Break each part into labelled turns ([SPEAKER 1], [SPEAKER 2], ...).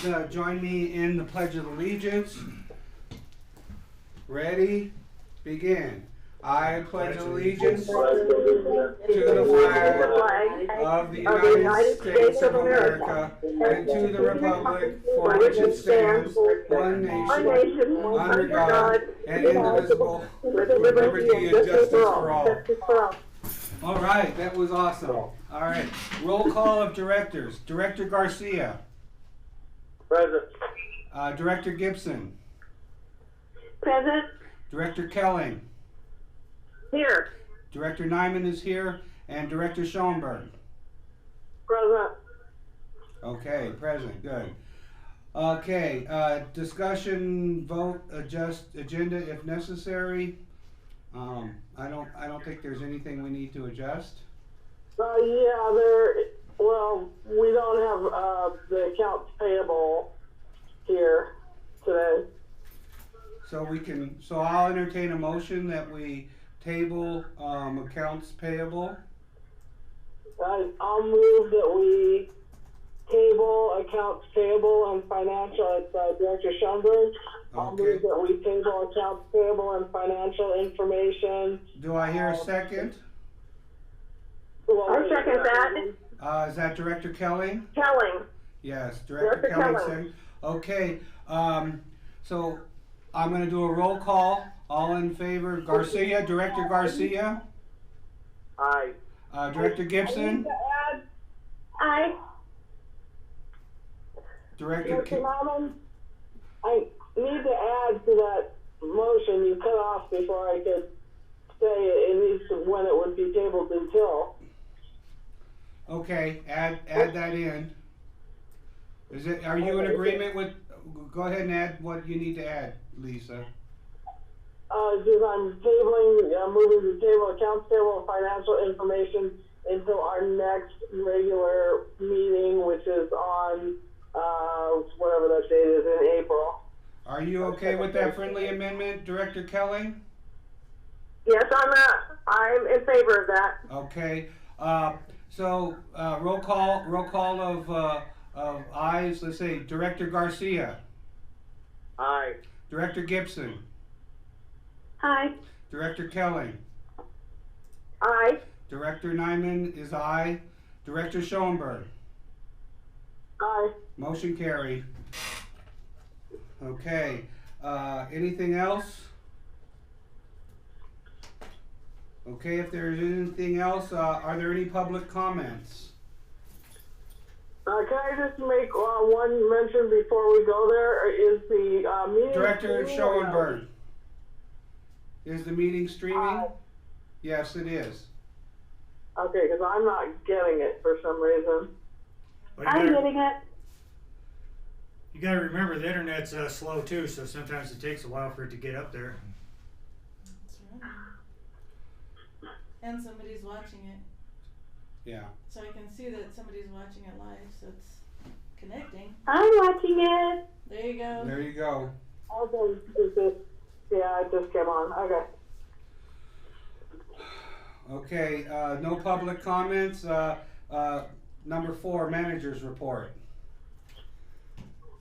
[SPEAKER 1] join me in the Pledge of Allegiance. Ready? Begin. I pledge allegiance to the flag of the United States of America and to the republic for which it stands, one nation, under God, and indivisible, with liberty and justice for all. All right, that was awesome. All right, roll call of directors. Director Garcia.
[SPEAKER 2] Present.
[SPEAKER 1] Director Gibson.
[SPEAKER 3] Present.
[SPEAKER 1] Director Kelling.
[SPEAKER 3] Here.
[SPEAKER 1] Director Nyman is here, and Director Schoenberg.
[SPEAKER 3] Present.
[SPEAKER 1] Okay, present, good. Okay, discussion, vote, adjust agenda if necessary. I don't think there's anything we need to adjust.
[SPEAKER 3] Well, we don't have the accounts payable here today.
[SPEAKER 1] So I'll entertain a motion that we table accounts payable.
[SPEAKER 3] I'll move that we table accounts payable and financial. It's Director Schoenberg. I'll
[SPEAKER 1] Okay.
[SPEAKER 3] move that we table accounts payable and financial information.
[SPEAKER 1] Do I hear a second?
[SPEAKER 3] I second that.
[SPEAKER 1] Is that Director Kelling?
[SPEAKER 3] Kelling.
[SPEAKER 1] Yes, Director
[SPEAKER 3] Director
[SPEAKER 1] Kelling.
[SPEAKER 3] Kelling.
[SPEAKER 1] Second. Okay, so I'm going to do a roll call. All in favor? Garcia, Director Garcia.
[SPEAKER 2] Aye.
[SPEAKER 1] Director Gibson.
[SPEAKER 3] Aye.
[SPEAKER 1] Director.
[SPEAKER 3] Mr. Norman, I need to add to that motion you cut off before I could say it needs to, when it would be tabled until.
[SPEAKER 1] Okay, add that in. Are you in agreement with? Go ahead and add what you need to add, Lisa.
[SPEAKER 3] Just I'm tabling, moving to table accounts payable and financial information until our next regular meeting, which is on whatever that date is in April.
[SPEAKER 1] Are you okay with that friendly amendment, Director Kelling?
[SPEAKER 3] Yes, I'm in favor of that.
[SPEAKER 1] Okay. So roll call of ayes. Let's say Director Garcia,
[SPEAKER 2] Aye.
[SPEAKER 1] Director Gibson,
[SPEAKER 3] Aye.
[SPEAKER 1] Director Kelling,
[SPEAKER 3] Aye.
[SPEAKER 1] Director Nyman is aye, Director Schoenberg.
[SPEAKER 3] Aye.
[SPEAKER 1] Motion carried. Okay. Anything else? Okay, if there's anything else, are there any public comments?
[SPEAKER 3] Can I just make one mention before we go there? Is the meeting
[SPEAKER 1] Director
[SPEAKER 3] streaming?
[SPEAKER 1] Schoenberg. Is the meeting streaming? Yes, it is.
[SPEAKER 3] Okay, because I'm not getting it for some reason.
[SPEAKER 4] Well,
[SPEAKER 3] I'm getting it.
[SPEAKER 4] You gotta remember the internet's slow too, so sometimes it takes a while for it to get up there.
[SPEAKER 5] That's right. And somebody's watching it.
[SPEAKER 1] Yeah.
[SPEAKER 5] So I can see that somebody's watching it live, so it's connecting.
[SPEAKER 3] I'm watching it.
[SPEAKER 5] There you go.
[SPEAKER 1] There you go.
[SPEAKER 3] Okay, is this? Yeah, it just came on. Okay.
[SPEAKER 1] Okay, no public comments. Number 4, manager's report.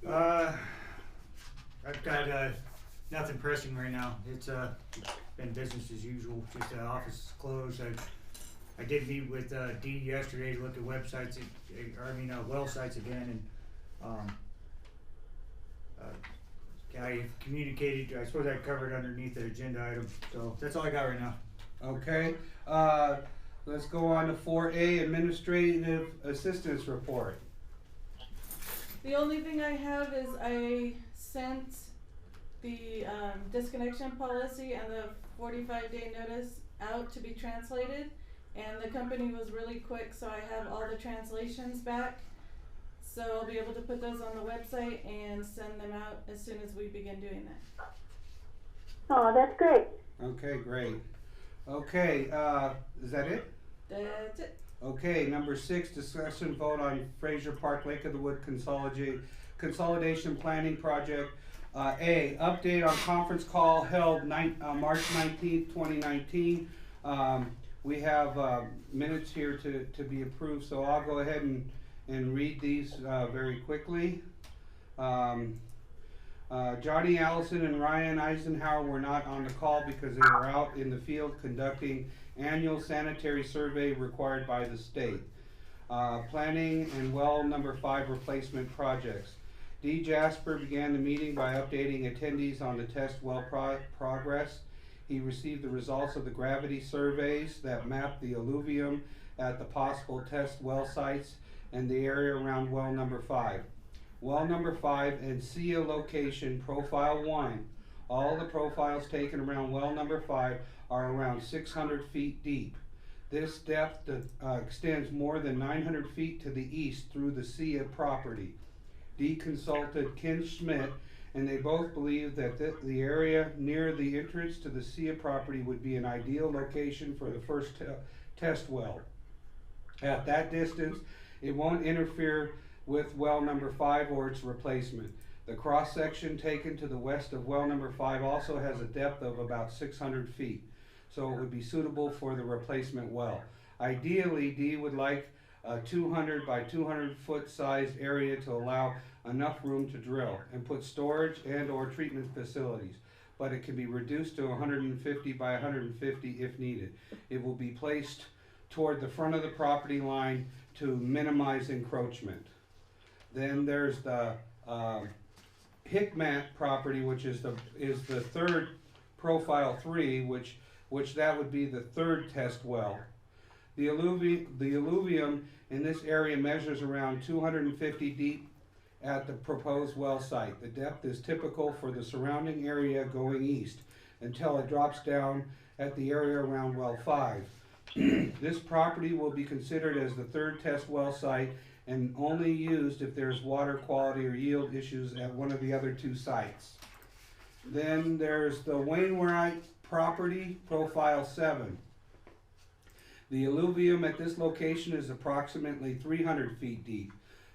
[SPEAKER 4] I've got nothing pressing right now. It's been business as usual. Just the office is closed. I did meet with Dee yesterday to look at websites, well sites again, and I communicated. I suppose I covered underneath the agenda item. So that's all I got right now.
[SPEAKER 1] Okay, let's go on to 4A, administrative assistance report.
[SPEAKER 5] The only thing I have is I sent the disconnection policy and the 45-day notice out to be translated, and the company was really quick, so I have all the translations back. So I'll be able to put those on the website and send them out as soon as we begin doing that.
[SPEAKER 3] Oh, that's great.
[SPEAKER 1] Okay, great. Okay, is that it?
[SPEAKER 5] That's it.
[SPEAKER 1] Okay, number 6, discussion vote on Fraser Park Lake of the Wood consolidation planning project. A, update on conference call held March 19th, 2019. We have minutes here to be approved, so I'll go ahead and read these very quickly. Johnny Allison and Ryan Eisenhower were not on the call because they were out in the field conducting annual sanitary survey required by the state. Planning and well number 5 replacement projects. D. Jasper began the meeting by updating attendees on the test well progress. He received the results of the gravity surveys that mapped the alluvium at the possible test well sites and the area around well number 5. Well number 5 and SIA location profile 1. All the profiles taken around well number 5 are around 600 feet deep. This depth extends more than 900 feet to the east through the SIA property. D consulted Ken Schmidt, and they both believed that the area near the entrance to the SIA property would be an ideal location for the first test well. At that distance, it won't interfere with well number 5 or its replacement. The cross section taken to the west of well number 5 also has a depth of about 600 feet, so it would be suitable for the replacement well. Ideally, D would like a 200 by 200 foot sized area to allow enough room to drill and put storage and or treatment facilities, but it can be reduced to 150 by 150 if needed. It will be placed toward the front of the property line to minimize encroachment. Then there's the Hickmat property, which is the third profile 3, which that would be the third test well. The alluvium in this area measures around 250 deep at the proposed well site. The depth is typical for the surrounding area going east until it drops down at the area around well 5. This property will be considered as the third test well site and only used if there's water quality or yield issues at one of the other 2 sites. Then there's the Wainwright property, profile 7. The alluvium at this location is approximately 300 feet deep.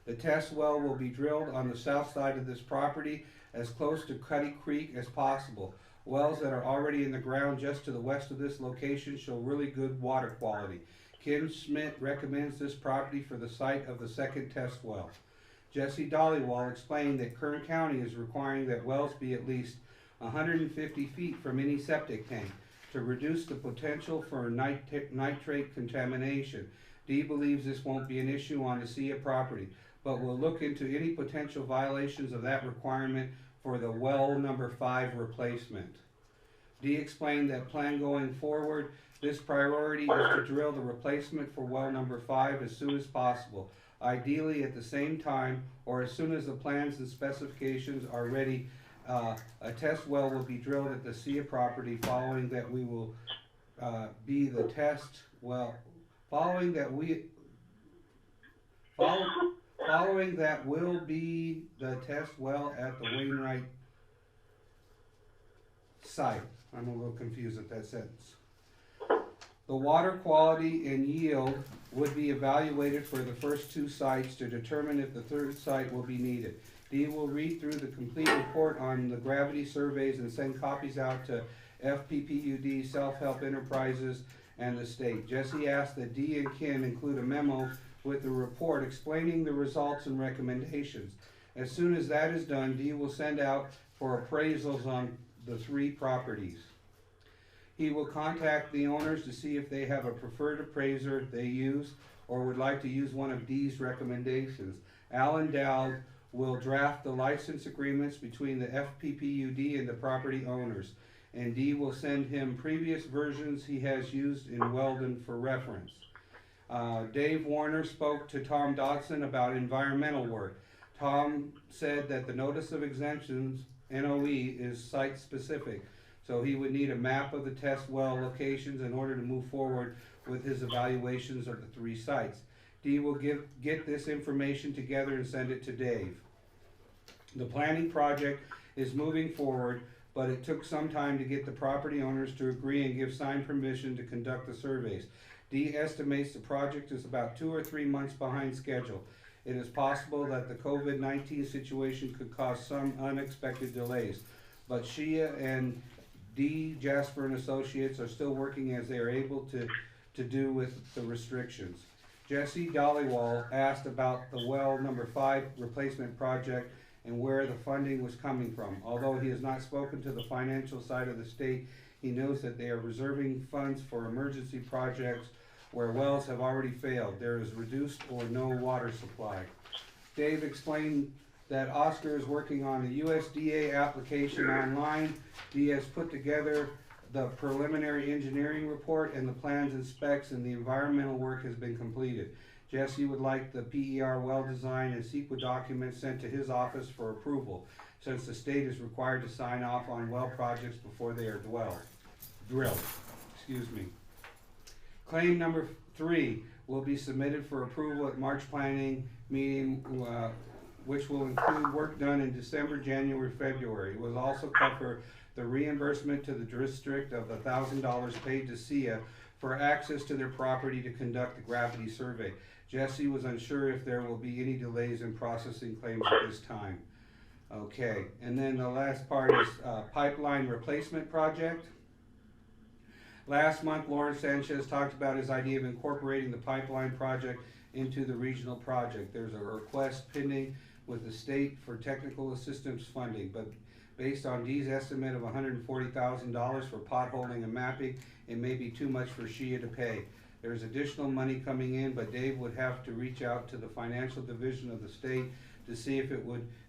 [SPEAKER 1] The test well will be drilled on the south side of this property as close to Cuddy Creek as possible. Wells that are already in the ground just to the west of this location show really good water quality. Ken Schmidt recommends this property for the site of the second test well. Jesse Dollywall explained that Kern County is requiring that wells be at least 150 feet from any septic tank to reduce the potential for nitrate contamination. D believes this won't be an issue on the SIA property, but will look into any potential violations of that requirement for the well number 5 replacement. D explained that plan going forward, this priority is to drill the replacement for well number 5 as soon as possible, ideally at the same time or as soon as the plans and specifications are ready. A test well will be drilled at the SIA property following that we will be the test well. Following that will be the test well at the Wainwright site. I'm a little confused at that sentence. The water quality and yield would be evaluated for the first 2 sites to determine if the third site will be needed. D will read through the complete report on the gravity surveys and send copies out to FPPUD, Self-Help Enterprises, and the state. Jesse asked that D and Ken include a memo with the report explaining the results and recommendations. As soon as that is done, D will send out for appraisals on the 3 properties. He will contact the owners to see if they have a preferred appraiser they use or would like to use one of D's recommendations. Alan Dowd will draft the license agreements between the FPPUD and the property owners, and D will send him previous versions he has used in Weldon for reference. Dave Warner spoke to Tom Dodson about environmental work. Tom said that the notice of exemptions, NOE, is site specific, so he would need a map of the test well locations in order to move forward with his evaluations of the 3 sites. D will get this information together and send it to Dave. The planning project is moving forward, but it took some time to get the property owners to agree and give signed permission to conduct the surveys. D estimates the project is about 2 or 3 months behind schedule. It is possible that the COVID-19 situation could cause some unexpected delays, but Shia and D. Jasper and Associates are still working as they are able to do with the restrictions. Jesse Dollywall asked about the well number 5 replacement project, and where the funding was coming from. Although he has not spoken to the financial side of the state, he knows that they are reserving funds for emergency projects where wells have already failed. There is reduced or no water supply. Dave explained that Oscar is working on the USDA application online. He has put together the preliminary engineering report and the plans and specs, and the environmental work has been completed. Jesse would like the PER well design and CEQA documents sent to his office for approval, since the state is required to sign off on well projects before they are drilled. Excuse me. Claim number 3 will be submitted for approval at March planning meeting, which will include work done in December, January, February. It will also cover the reimbursement to the district of the $1,000 paid to SIA for access to their property to conduct the gravity survey. Jesse was unsure if there will be any delays in processing claims at this time. Okay, and then the last part is pipeline replacement project. Last month, Lawrence Sanchez talked about his idea of incorporating the pipeline project into the regional project. There's a request pending with the state for technical assistance funding, but based on Dee's estimate of $140,000 for potholing and mapping, it may be too much for SHIA to pay. There's additional money coming in, but Dave would have to reach out to the financial division of the state to see if it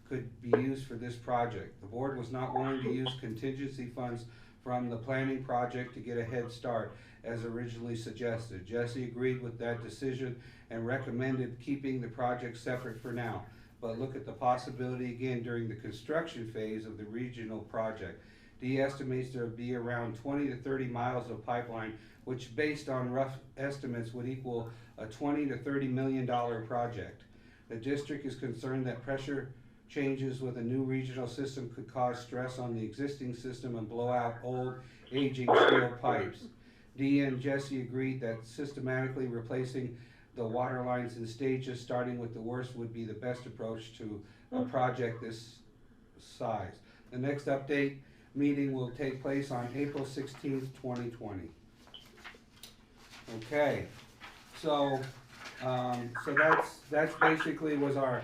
[SPEAKER 1] could be used for this project. The board was not willing to use contingency funds from the planning project to get a head start, as originally suggested. Jesse agreed with that decision and recommended keeping the project separate for now, but look at the possibility again during the construction phase of the regional project. Dee estimates there will be around 20 to 30 miles of pipeline, which based on rough estimates would equal a $20 to $30 million project. The district is concerned that pressure changes with a new regional system could cause stress on the existing system and blow out old, aging steel pipes. Dee and Jesse agreed that systematically replacing the water lines in stages, starting with the worst, would be the best approach to a project this size. The next update meeting will take place on April 16th, 2020. Okay, so that's basically was our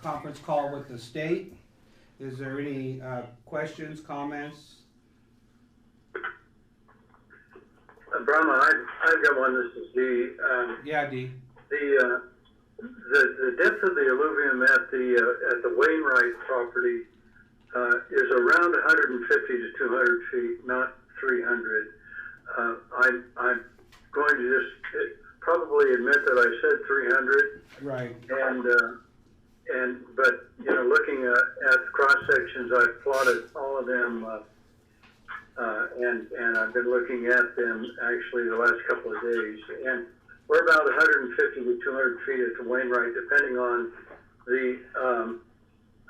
[SPEAKER 1] conference call with the state. Is there any questions, comments?
[SPEAKER 6] Brahma, I've got one. This is Dee.
[SPEAKER 1] Yeah, Dee.
[SPEAKER 6] The depth of the alluvium at the Wainwright property is around 150 to 200 feet, not 300. I'm going to just probably admit that I said 300.
[SPEAKER 1] Right.
[SPEAKER 6] But you know, looking at cross sections, I've plotted all of them. And I've been looking at them actually the last couple of days, and we're about 150 to 200 feet at the Wainwright, depending on the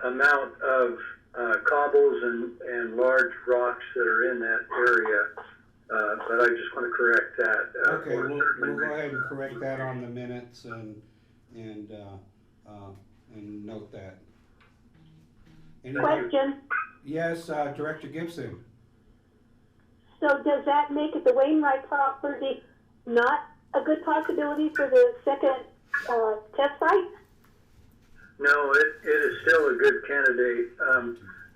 [SPEAKER 6] amount of cobbles and large rocks that are in that area. But I just want to correct that.
[SPEAKER 1] Okay, we'll go ahead and correct that on the minutes and note that.
[SPEAKER 7] Question.
[SPEAKER 1] Yes, Director Gibson.
[SPEAKER 7] So does that make it the Wainwright property not a good possibility for the second test site?
[SPEAKER 6] No, it is still a good candidate.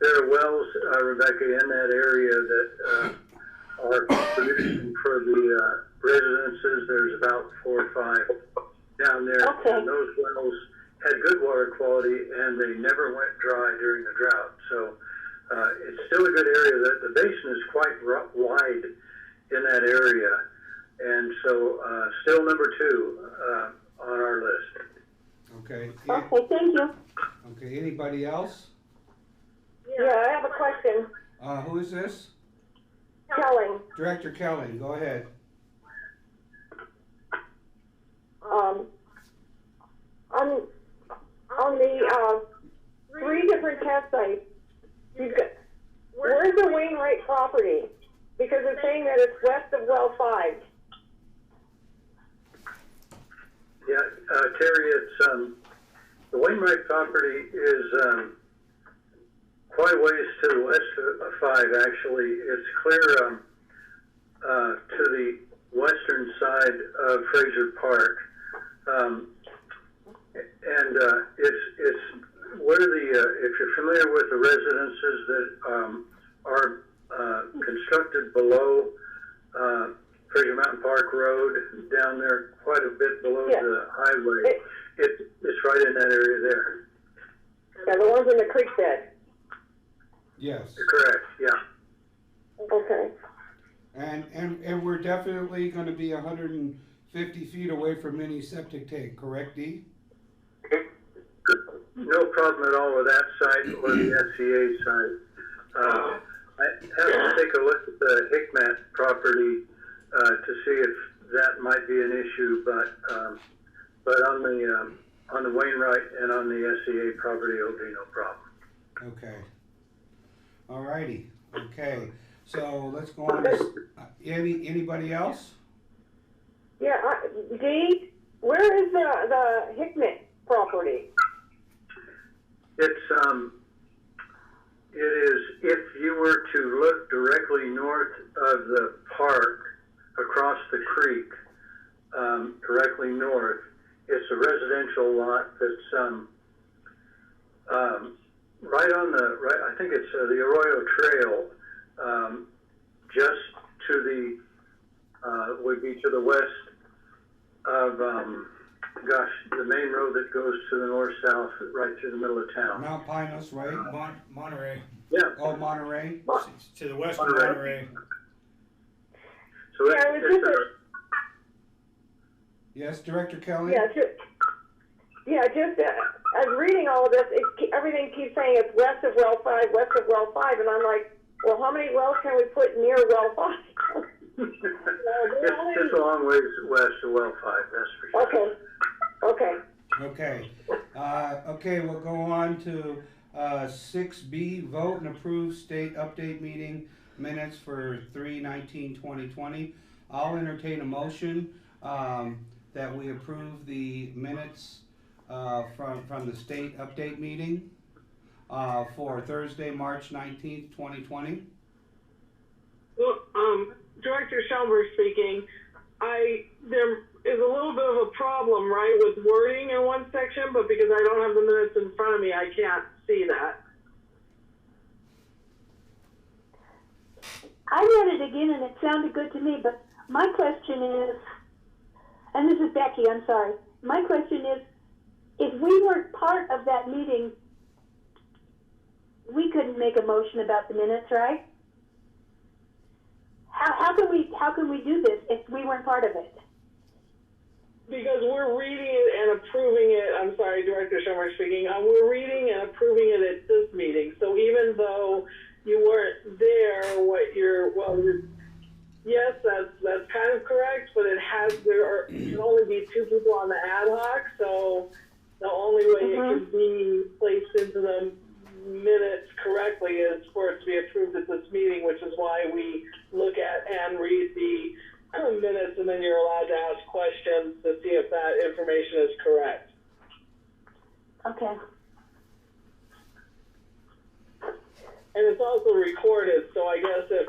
[SPEAKER 6] There are wells, Rebecca, in that area that are producing for the residences. There's about 4 or 5 down there.
[SPEAKER 7] Okay.
[SPEAKER 6] And those wells had good water quality, and they never went dry during the drought. So it's still a good area. The basin is quite wide in that area, and so still number 2 on our list.
[SPEAKER 1] Okay.
[SPEAKER 7] Okay, thank you.
[SPEAKER 1] Okay, anybody else?
[SPEAKER 3] Yeah, I have a question.
[SPEAKER 1] Who is this?
[SPEAKER 3] Kelly,
[SPEAKER 1] Director Kelly, go ahead.
[SPEAKER 3] on the 3 different test sites, you've got, where's the Wainwright property? Because it's saying that it's west of well 5.
[SPEAKER 6] Yeah, Terry, it's the Wainwright property is quite a ways to the west of 5. Actually, it's clear to the western side of Fraser Park, and it's where the if you're familiar with the residences that are constructed below Fraser Mountain Park Road, down there quite a bit below
[SPEAKER 3] Yeah.
[SPEAKER 6] the highway, it's right in that area there.
[SPEAKER 3] Yeah, the ones in the creek bed.
[SPEAKER 1] Yes.
[SPEAKER 6] Correct, yeah.
[SPEAKER 3] Okay.
[SPEAKER 1] And we're definitely gonna be 150 feet away from any septic tank, correct, Dee?
[SPEAKER 6] No problem at all with that site or the SCA site. I have to take a look at the Hickmat property to see if that might be an issue, but on the Wainwright and on the SCA property, it'll be no problem.
[SPEAKER 1] Okay. Alrighty, okay, so let's go on to, anybody else?
[SPEAKER 3] Yeah, Dee, where is the Hickman property?
[SPEAKER 6] It is, if you were to look directly north of the park, across the creek, directly north, it's a residential lot that's, I think it's the Arroyo Trail, just to would be to the west of, the main road that goes to the north-south, right through the middle of town.
[SPEAKER 1] Mount Pinus, right?
[SPEAKER 4] Monterey.
[SPEAKER 6] Yeah.
[SPEAKER 1] Oh, Monterey?
[SPEAKER 4] To the west of Monterey.
[SPEAKER 6] So
[SPEAKER 3] Yeah, it was just
[SPEAKER 1] Yes, Director Kelly?
[SPEAKER 3] I was reading all of this, everything keeps saying it's west of well 5, and I'm like, well, how many wells can we put near well 5?
[SPEAKER 6] It's a long ways west of well 5, that's for sure.
[SPEAKER 3] Okay.
[SPEAKER 1] Okay, okay, we'll go on to 6B, vote and approve state update meeting minutes for 3/19/2020. I'll entertain a motion that we approve the minutes from the state update meeting for Thursday, March 19th, 2020.
[SPEAKER 3] Well, Director Schellenberg speaking. There is a little bit of a problem, right, with wording in one section, but because I don't have the minutes in front of me, I can't see that.
[SPEAKER 7] I read it again and it sounded good to me, but my question is, and this is Becky, I'm sorry. My question is, if we weren't part of that meeting, we couldn't make a motion about the minutes, right? How can we do this if we weren't part of it?
[SPEAKER 3] Because we're reading it and approving it, I'm sorry, Director Schellenberg speaking, we're reading and approving it at this meeting. So even though you weren't there, yes, that's kind of correct, but there can only be 2 people on the ad hoc, so the only way it can be placed into the minutes correctly is for it to be approved at this meeting, which is why we look at and read the minutes, and then you're allowed to ask questions to see if that information is correct.
[SPEAKER 7] Okay.
[SPEAKER 3] And it's also recorded, so I guess if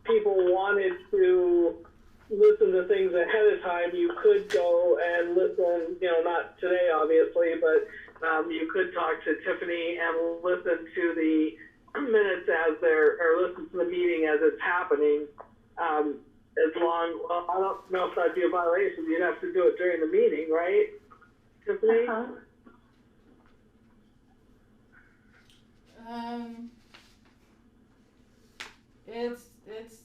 [SPEAKER 3] people wanted to listen to things ahead of time, you could go and listen, not today obviously, but you could talk to Tiffany and listen to the minutes or listen to the meeting as it's happening. I don't know if that'd be a violation. You'd have to do it during the meeting, right, Tiffany?
[SPEAKER 5] It's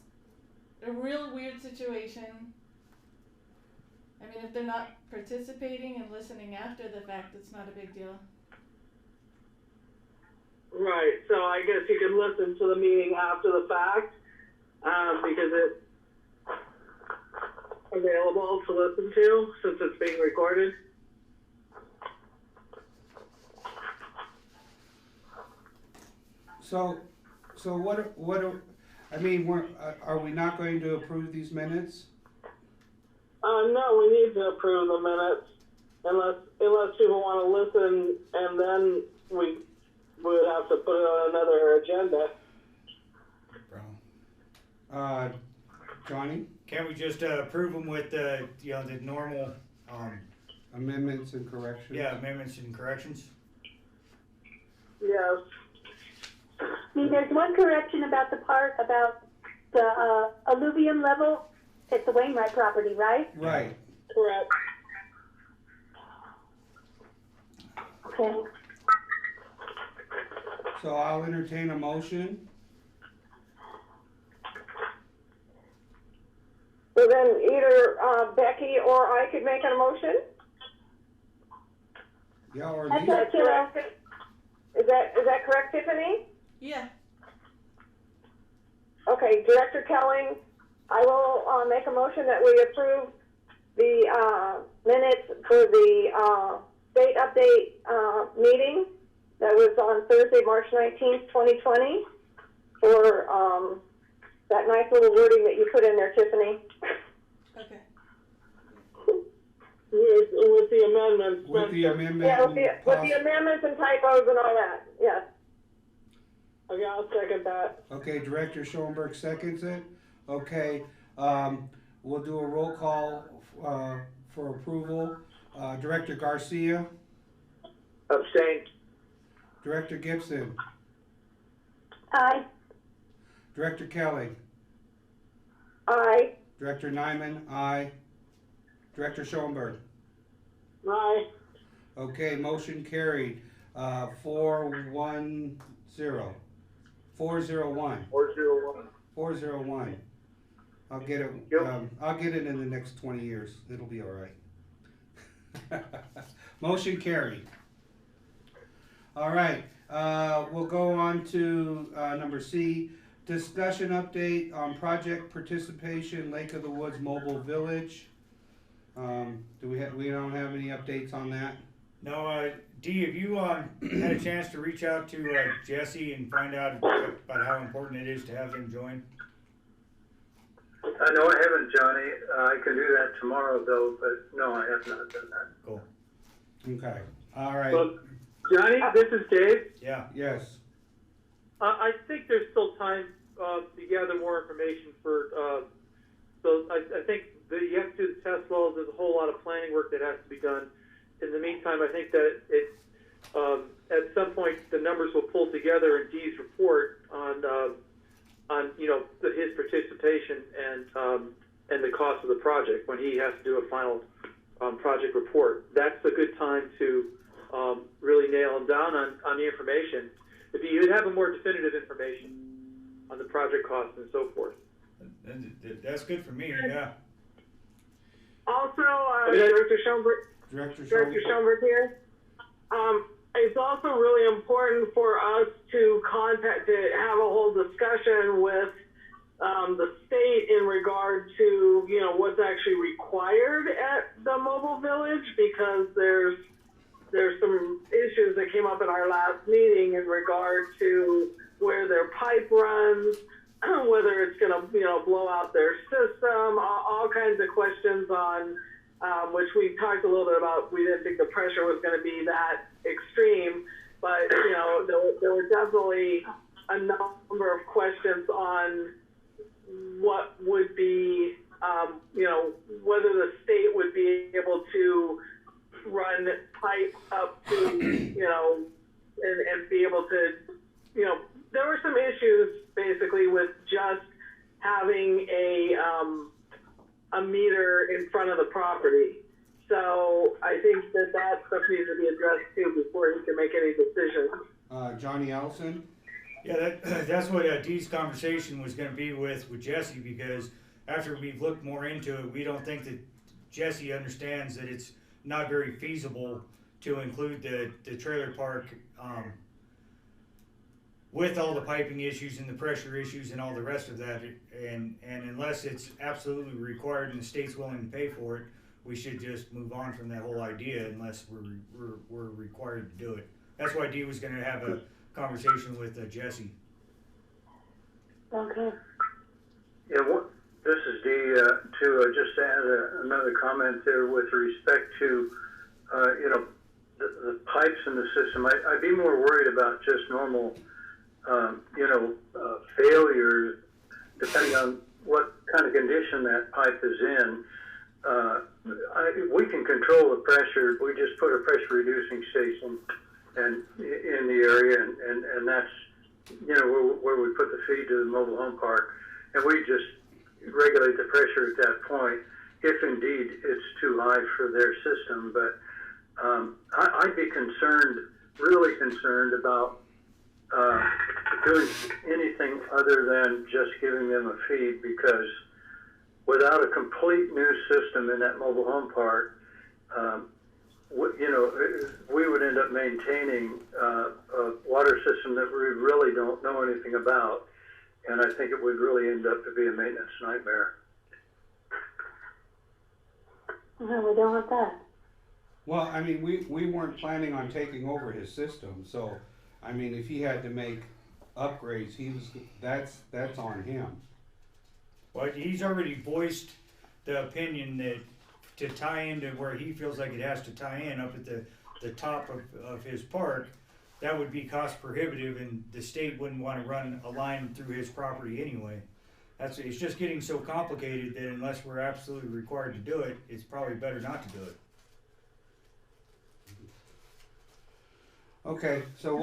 [SPEAKER 5] a real weird situation. I mean, if they're not participating and listening after the fact, it's not a big deal.
[SPEAKER 3] Right, so I guess you can listen to the meeting after the fact, because it's available to listen to since it's being recorded.
[SPEAKER 1] So are we not going to approve these minutes?
[SPEAKER 3] No, we need to approve the minutes unless people want to listen, and then we would have to put it on another agenda.
[SPEAKER 1] Johnny?
[SPEAKER 4] Can't we just approve them with the normal
[SPEAKER 1] Amendments and corrections?
[SPEAKER 4] amendments and corrections?
[SPEAKER 3] Yeah, yes.
[SPEAKER 7] I mean, there's one correction about the part about the alluvium level at the Wainwright property, right?
[SPEAKER 1] Right.
[SPEAKER 3] Correct.
[SPEAKER 7] Okay.
[SPEAKER 1] So I'll entertain a motion.
[SPEAKER 3] So then either Becky or I could make a motion?
[SPEAKER 1] Yeah, or
[SPEAKER 7] That's
[SPEAKER 1] Lisa.
[SPEAKER 7] up to us.
[SPEAKER 3] Is that correct, Tiffany?
[SPEAKER 5] Yeah.
[SPEAKER 3] Okay, Director Kelling, I will make a motion that we approve the minutes for the state update meeting that was on Thursday, March 19th, 2020 for that nice little wording that you put in there, Tiffany.
[SPEAKER 5] Okay.
[SPEAKER 3] With the amendments.
[SPEAKER 1] With the amendment.
[SPEAKER 3] Yeah, with
[SPEAKER 1] and
[SPEAKER 3] the amendments and typos and all that, yes. Okay, I'll second that.
[SPEAKER 1] Okay, Director Schoenberg seconds it. Okay, we'll do a roll call for approval. Director Garcia,
[SPEAKER 2] Abstain.
[SPEAKER 1] Director Gibson,
[SPEAKER 7] Aye.
[SPEAKER 1] Director Kelly,
[SPEAKER 3] Aye.
[SPEAKER 1] Director Nyman, aye. Director Schoenberg.
[SPEAKER 3] Aye.
[SPEAKER 1] Okay, motion carried. 4-1-0. 401.
[SPEAKER 2] 401.
[SPEAKER 1] 401. I'll get it.
[SPEAKER 2] Yep.
[SPEAKER 1] I'll get it in the next 20 years. It'll be all right. Motion carried. All right. We'll go on to number C. Discussion update on project participation, Lake of the Woods Mobile Village. We don't have any updates on that?
[SPEAKER 4] No, Dee, have you had a chance to reach out to Jesse and find out about how important it is to have him join?
[SPEAKER 6] No, I haven't, Johnny. I can do that tomorrow, though, but no, I have not done that.
[SPEAKER 4] Cool.
[SPEAKER 1] Okay. All right.
[SPEAKER 8] Well, Johnny, this is Dave.
[SPEAKER 4] Yeah.
[SPEAKER 1] Yes.
[SPEAKER 8] I think there's still time to gather more information for. So I think that you have to do the test wells. There's a whole lot of planning work that has to be done. In the meantime, I think that at some point the numbers will pull together in Dee's report on his participation and the cost of the project when he has to do a final project report. That's a good time to really nail him down on the information. If you'd have a more definitive information on the project costs and so forth.
[SPEAKER 4] That's good for me, yeah.
[SPEAKER 3] Also, Director Schoenberg.
[SPEAKER 1] Director
[SPEAKER 3] Director Schoenberg here. It's also really important for us to have a whole discussion with the state in regard to, what's actually required at the mobile village, because there's some issues that came up in our last meeting in regard to where their pipe runs, whether it's going to, blow out their system, all kinds of questions on which we talked a little bit about. We didn't think the pressure was going to be that extreme, but there were definitely a number of questions on what would be, whether the state would be able to run pipe up to, and be able to, there were some issues basically with just having a meter in front of the property. So I think that stuff needs to be addressed too before he can make any decisions.
[SPEAKER 1] Johnny Ellison?
[SPEAKER 4] Yeah, that's what Dee's conversation was going to be with Jesse, because after we've looked more into it, we don't think that Jesse understands that it's not very feasible to include the trailer park with all the piping issues and the pressure issues and all the rest of that, and unless it's absolutely required and the state's willing to pay for it, we should just move on from that whole idea unless we're required to do it. That's why Dee was going to have a conversation with Jesse.
[SPEAKER 7] Okay.
[SPEAKER 6] Yeah, this is Dee, to just add another comment there with respect to, the pipes in the system. I'd be more worried about just normal failure, depending on what kind of condition that pipe is in. We can control the pressure. We just put a pressure reducing station and in the area, and that's, you know, where we put the feed to the mobile home park, and we just regulate the pressure at that point, if indeed it's too high for their system. But I'd be concerned, really concerned about doing anything other than just giving them a feed, because without a complete new system in that mobile home park, you know, we would end up maintaining a water system that we really don't know anything about, and I think it would really end up to be a maintenance nightmare.
[SPEAKER 7] No, we don't want that.
[SPEAKER 1] Well, I mean, we weren't planning on taking over his system, so, I mean, if he had to make upgrades, that's on him.
[SPEAKER 4] Well, he's already voiced the opinion that to tie into where he feels like it has to tie in up at the top of his park, that would be cost prohibitive, and the state wouldn't want to run a line through his property anyway. It's just getting so complicated that unless we're absolutely required to do it, it's probably better not to do it.
[SPEAKER 1] Okay, so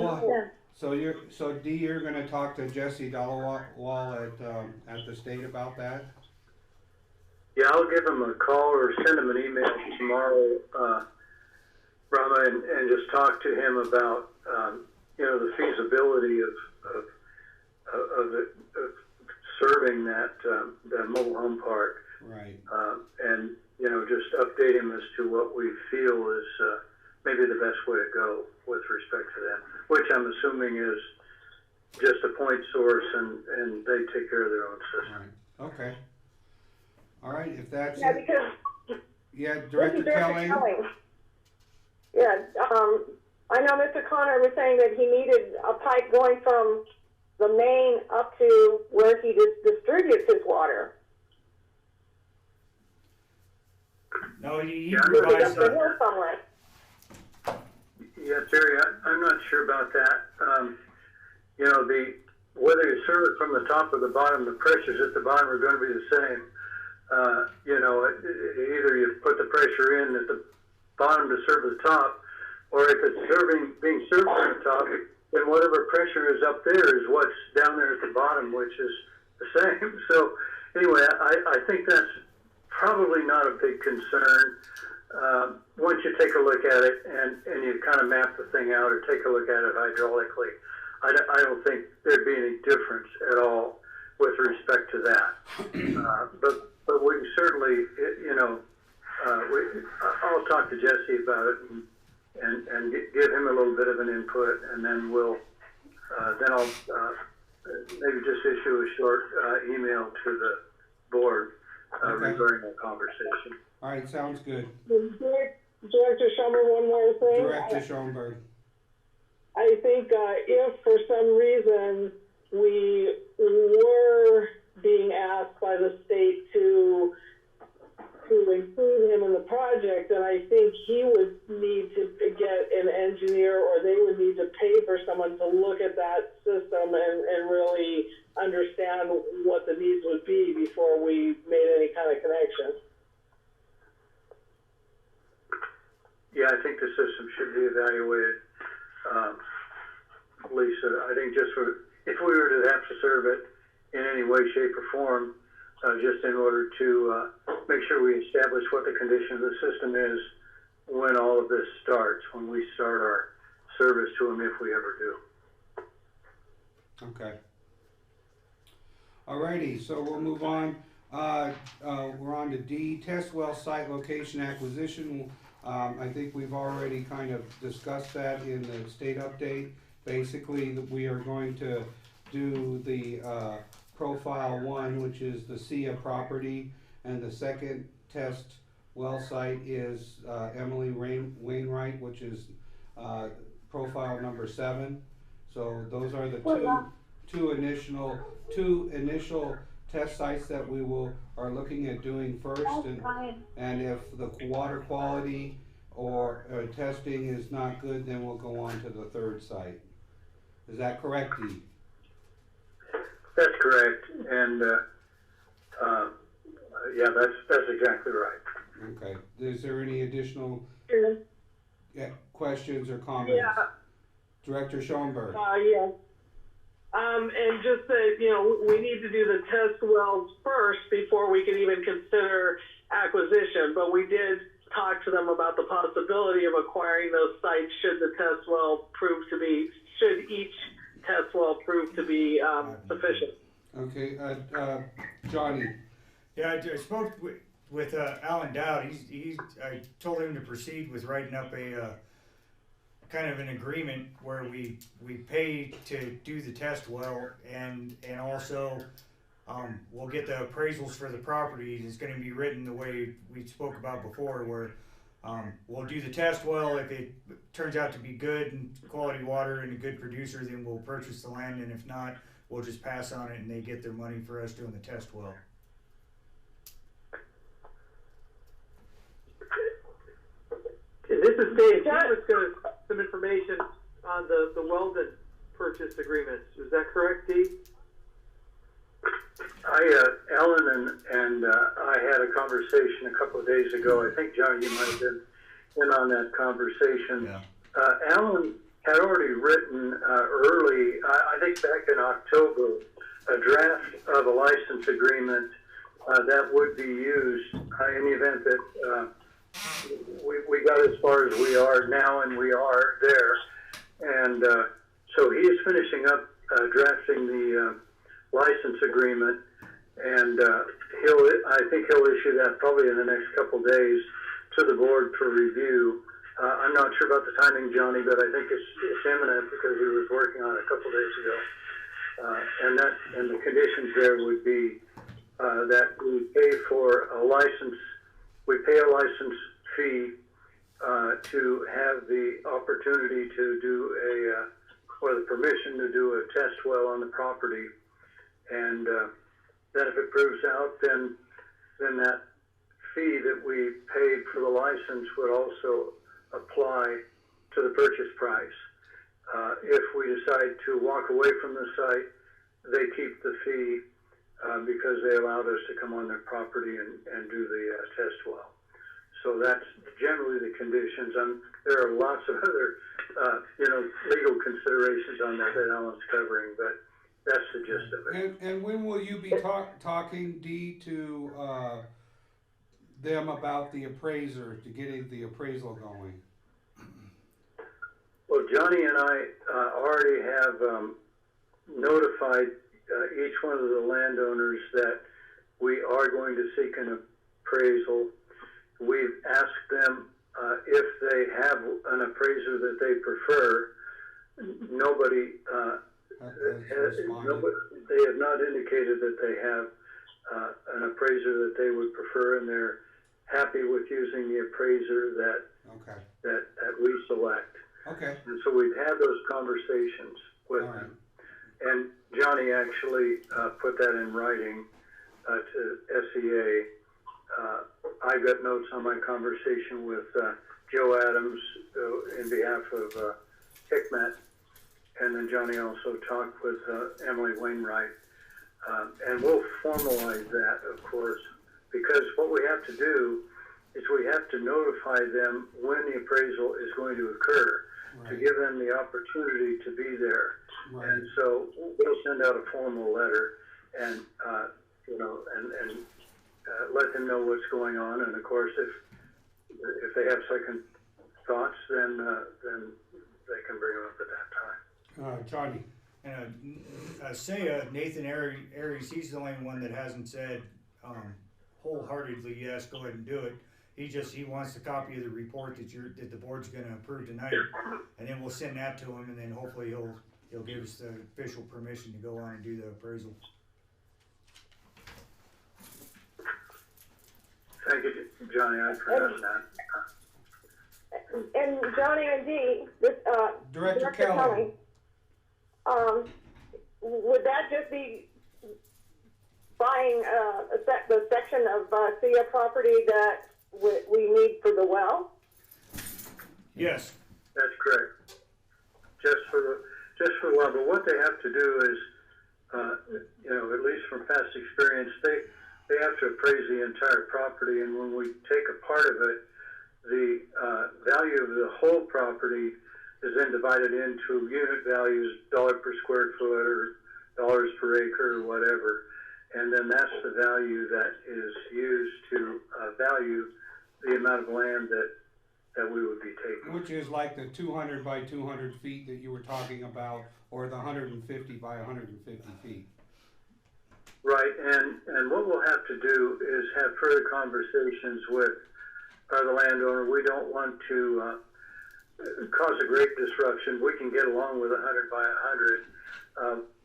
[SPEAKER 1] Dee, you're gonna talk to Jesse Dollawall at the state about that?
[SPEAKER 6] Yeah, I'll give him a call or send him an email tomorrow, Brahma, and just talk to him about, you know, the feasibility of serving that mobile home park.
[SPEAKER 1] Right.
[SPEAKER 6] And, you know, just update him as to what we feel is maybe the best way to go with respect to them, which I'm assuming is just a point source, and they take care of their own system.
[SPEAKER 1] Right. Okay. All right, if that's
[SPEAKER 3] Yeah,
[SPEAKER 1] it.
[SPEAKER 3] because
[SPEAKER 1] Yeah, Director Kelly.
[SPEAKER 3] Yeah, I know Mr. Connor was saying that he needed a pipe going from the main up to where he distributes his water.
[SPEAKER 4] No, he
[SPEAKER 6] Yeah,
[SPEAKER 4] provides
[SPEAKER 3] Up the hill somewhere.
[SPEAKER 6] Yeah, Terry, I'm not sure about that. You know, whether you serve it from the top or the bottom, the pressures at the bottom are going to be the same. You know, either you put the pressure in at the bottom to serve the top, or if it's being served from the top, then whatever pressure is up there is what's down there at the bottom, which is the same. So anyway, I think that's probably not a big concern. Once you take a look at it and you kind of map the thing out or take a look at it hydraulically, I don't think there'd be any difference at all with respect to that. But we can certainly, you know, I'll talk to Jesse about it and give him a little bit of an input, and then then I'll maybe just issue a short email to the board regarding that conversation.
[SPEAKER 1] All right, sounds good.
[SPEAKER 3] Director Schoenberg, one more thing.
[SPEAKER 1] Director Schoenberg.
[SPEAKER 3] I think if for some reason we were being asked by the state to include him in the project, then I think he would need to get an engineer, or they would need to pay for someone to look at that system and really understand what the needs would be before we made any kind of connection.
[SPEAKER 6] Yeah, I think the system should be evaluated, Lisa. I think if we were to have to serve it in any way, shape, or form, just in order to make sure we establish what the condition of the system is when all of this starts, when we start our service to them, if we ever do.
[SPEAKER 1] Okay. Alrighty, so we'll move on. We're on to D, test well site location acquisition. I think we've already kind of discussed that in the state update. Basically, we are going to do the profile 1, which is the SIA property, and the second test well site is Emily Wainwright, which is profile number 7. So those are the two initial test sites that we are looking at doing first, and if the water quality or testing is not good, then we'll go on to the third site. Is that correct, Dee?
[SPEAKER 6] That's correct, and yeah, that's exactly right.
[SPEAKER 1] Okay. Is there any additional questions or comments?
[SPEAKER 3] Yeah.
[SPEAKER 1] Director Schoenberg.
[SPEAKER 3] Yes. And just that, we need to do the test wells first before we can even consider acquisition. But we did talk to them about the possibility of acquiring those sites should each test well prove to be sufficient.
[SPEAKER 1] Okay, Johnny.
[SPEAKER 4] Yeah, I spoke with Alan Dowd. I told him to proceed with writing up a kind of an agreement where we pay to do the test well, and also we'll get the appraisals for the property. It's going to be written the way we spoke about before, where we'll do the test well. If it turns out to be good and quality water and a good producer, then we'll purchase the land, and if not, we'll just pass on it and they get their money for us doing the test well.
[SPEAKER 8] This is Dave. Dave was going to some information on the Weldon purchase agreements. Is that correct, Dave?
[SPEAKER 6] Alan and I had a conversation a couple of days ago. I think, John, you might have been in on that conversation.
[SPEAKER 4] Yeah.
[SPEAKER 6] Alan had already written early, I think back in October, a draft of a license agreement that would be used in the event that we got as far as we are now, and we are there. And so he is finishing up drafting the license agreement, and I think he'll issue that probably in the next couple days to the board for review. I'm not sure about the timing, Johnny, but I think it's imminent because he was working on it a couple days ago. And the conditions there would be that we pay for a license. We pay a license fee to have the opportunity to do or the permission to do a test well on the property, and then if it proves out, then that fee that we paid for the license would also apply to the purchase price. If we decide to walk away from the site, they keep the fee because they allowed us to come on their property and do the test well. So that's generally the conditions. There are lots of other, legal considerations on that Alan's covering, but that's the gist of it.
[SPEAKER 1] And when will you be talking, Dee, to them about the appraiser, to getting the appraisal going?
[SPEAKER 6] Well, Johnny and I already have notified each one of the landowners that we are going to seek an appraisal. We've asked them if they have an appraiser that they prefer. Nobody they have not indicated that they have an appraiser that they would prefer, and they're happy with using the appraiser that we select.
[SPEAKER 1] Okay.
[SPEAKER 6] And so we've had those conversations with them. And Johnny actually put that in writing to SEA. I got notes on my conversation with Joe Adams in behalf of HICMAT, and then Johnny also talked with Emily Wainwright. And we'll formalize that, of course, because what we have to do is we have to notify them when the appraisal is going to occur, to give them the opportunity to be there. Right. And so we'll send out a formal letter and let them know what's going on. And of course, if they have second thoughts, then they can bring them up at that time.
[SPEAKER 1] Johnny.
[SPEAKER 4] And Nathan Aries, he's the only one that hasn't said wholeheartedly yes, go ahead and do it. He wants a copy of the report that the board's going to approve tonight, and then we'll send that to him, and then hopefully he'll give us the official permission to go on and do the appraisal.
[SPEAKER 6] Thank you, Johnny. I forgot that.
[SPEAKER 7] And Johnny and Dee,
[SPEAKER 1] Director Kelly.
[SPEAKER 7] Would that just be buying the section of SEA property that we need for the well?
[SPEAKER 4] Yes.
[SPEAKER 6] That's correct. Just for the well. But what they have to do is, at least from past experience, they have to appraise the entire property, and when we take a part of it, the value of the whole property is then divided into unit values, dollar per square foot or dollars per acre or whatever. And then that's the value that is used to value the amount of land that we would be taking.
[SPEAKER 1] Which is like the 200 by 200 feet that you were talking about, or the 150 by 150 feet.
[SPEAKER 6] Right, and what we'll have to do is have further conversations with the landowner. We don't want to cause a great disruption. We can get along with 100 by 100.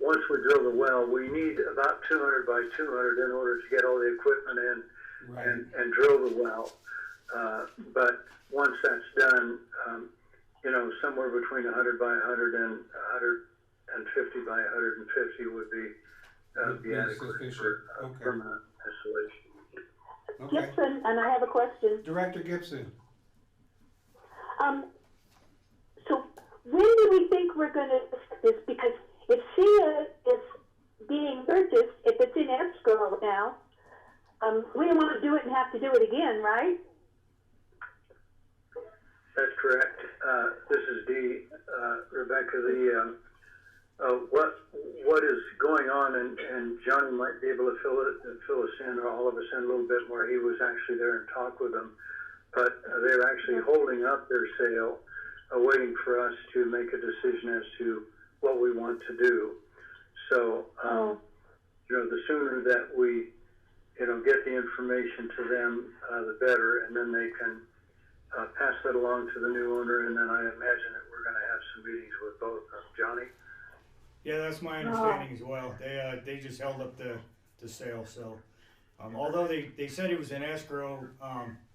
[SPEAKER 6] Once we drill the well, we need about 200 by 200 in order to get all the equipment in
[SPEAKER 1] Right.
[SPEAKER 6] and drill the well. But once that's done, somewhere between 100 by 100 and 150 by 150 would be adequate for permanent installation.
[SPEAKER 1] Okay.
[SPEAKER 7] Gibson, and I have a question.
[SPEAKER 1] Director Gibson.
[SPEAKER 7] So when do we think we're going to this? Because if SIA is being purchased, if it's in escrow now, we don't want to do it and have to do it again, right?
[SPEAKER 6] That's correct. This is Dee. Rebecca, what is going on, and Johnny might be able to fill us in, or all of us in a little bit more. He was actually there and talked with them, but they're actually holding up their sale, waiting for us to make a decision as to what we want to do. So, the sooner that we, get the information to them, the better, and then they can pass that along to the new owner, and then I imagine that we're going to have some meetings with both of them. Johnny?
[SPEAKER 4] Yeah, that's my understanding as well. They just held up the sale. So, although they said it was in escrow,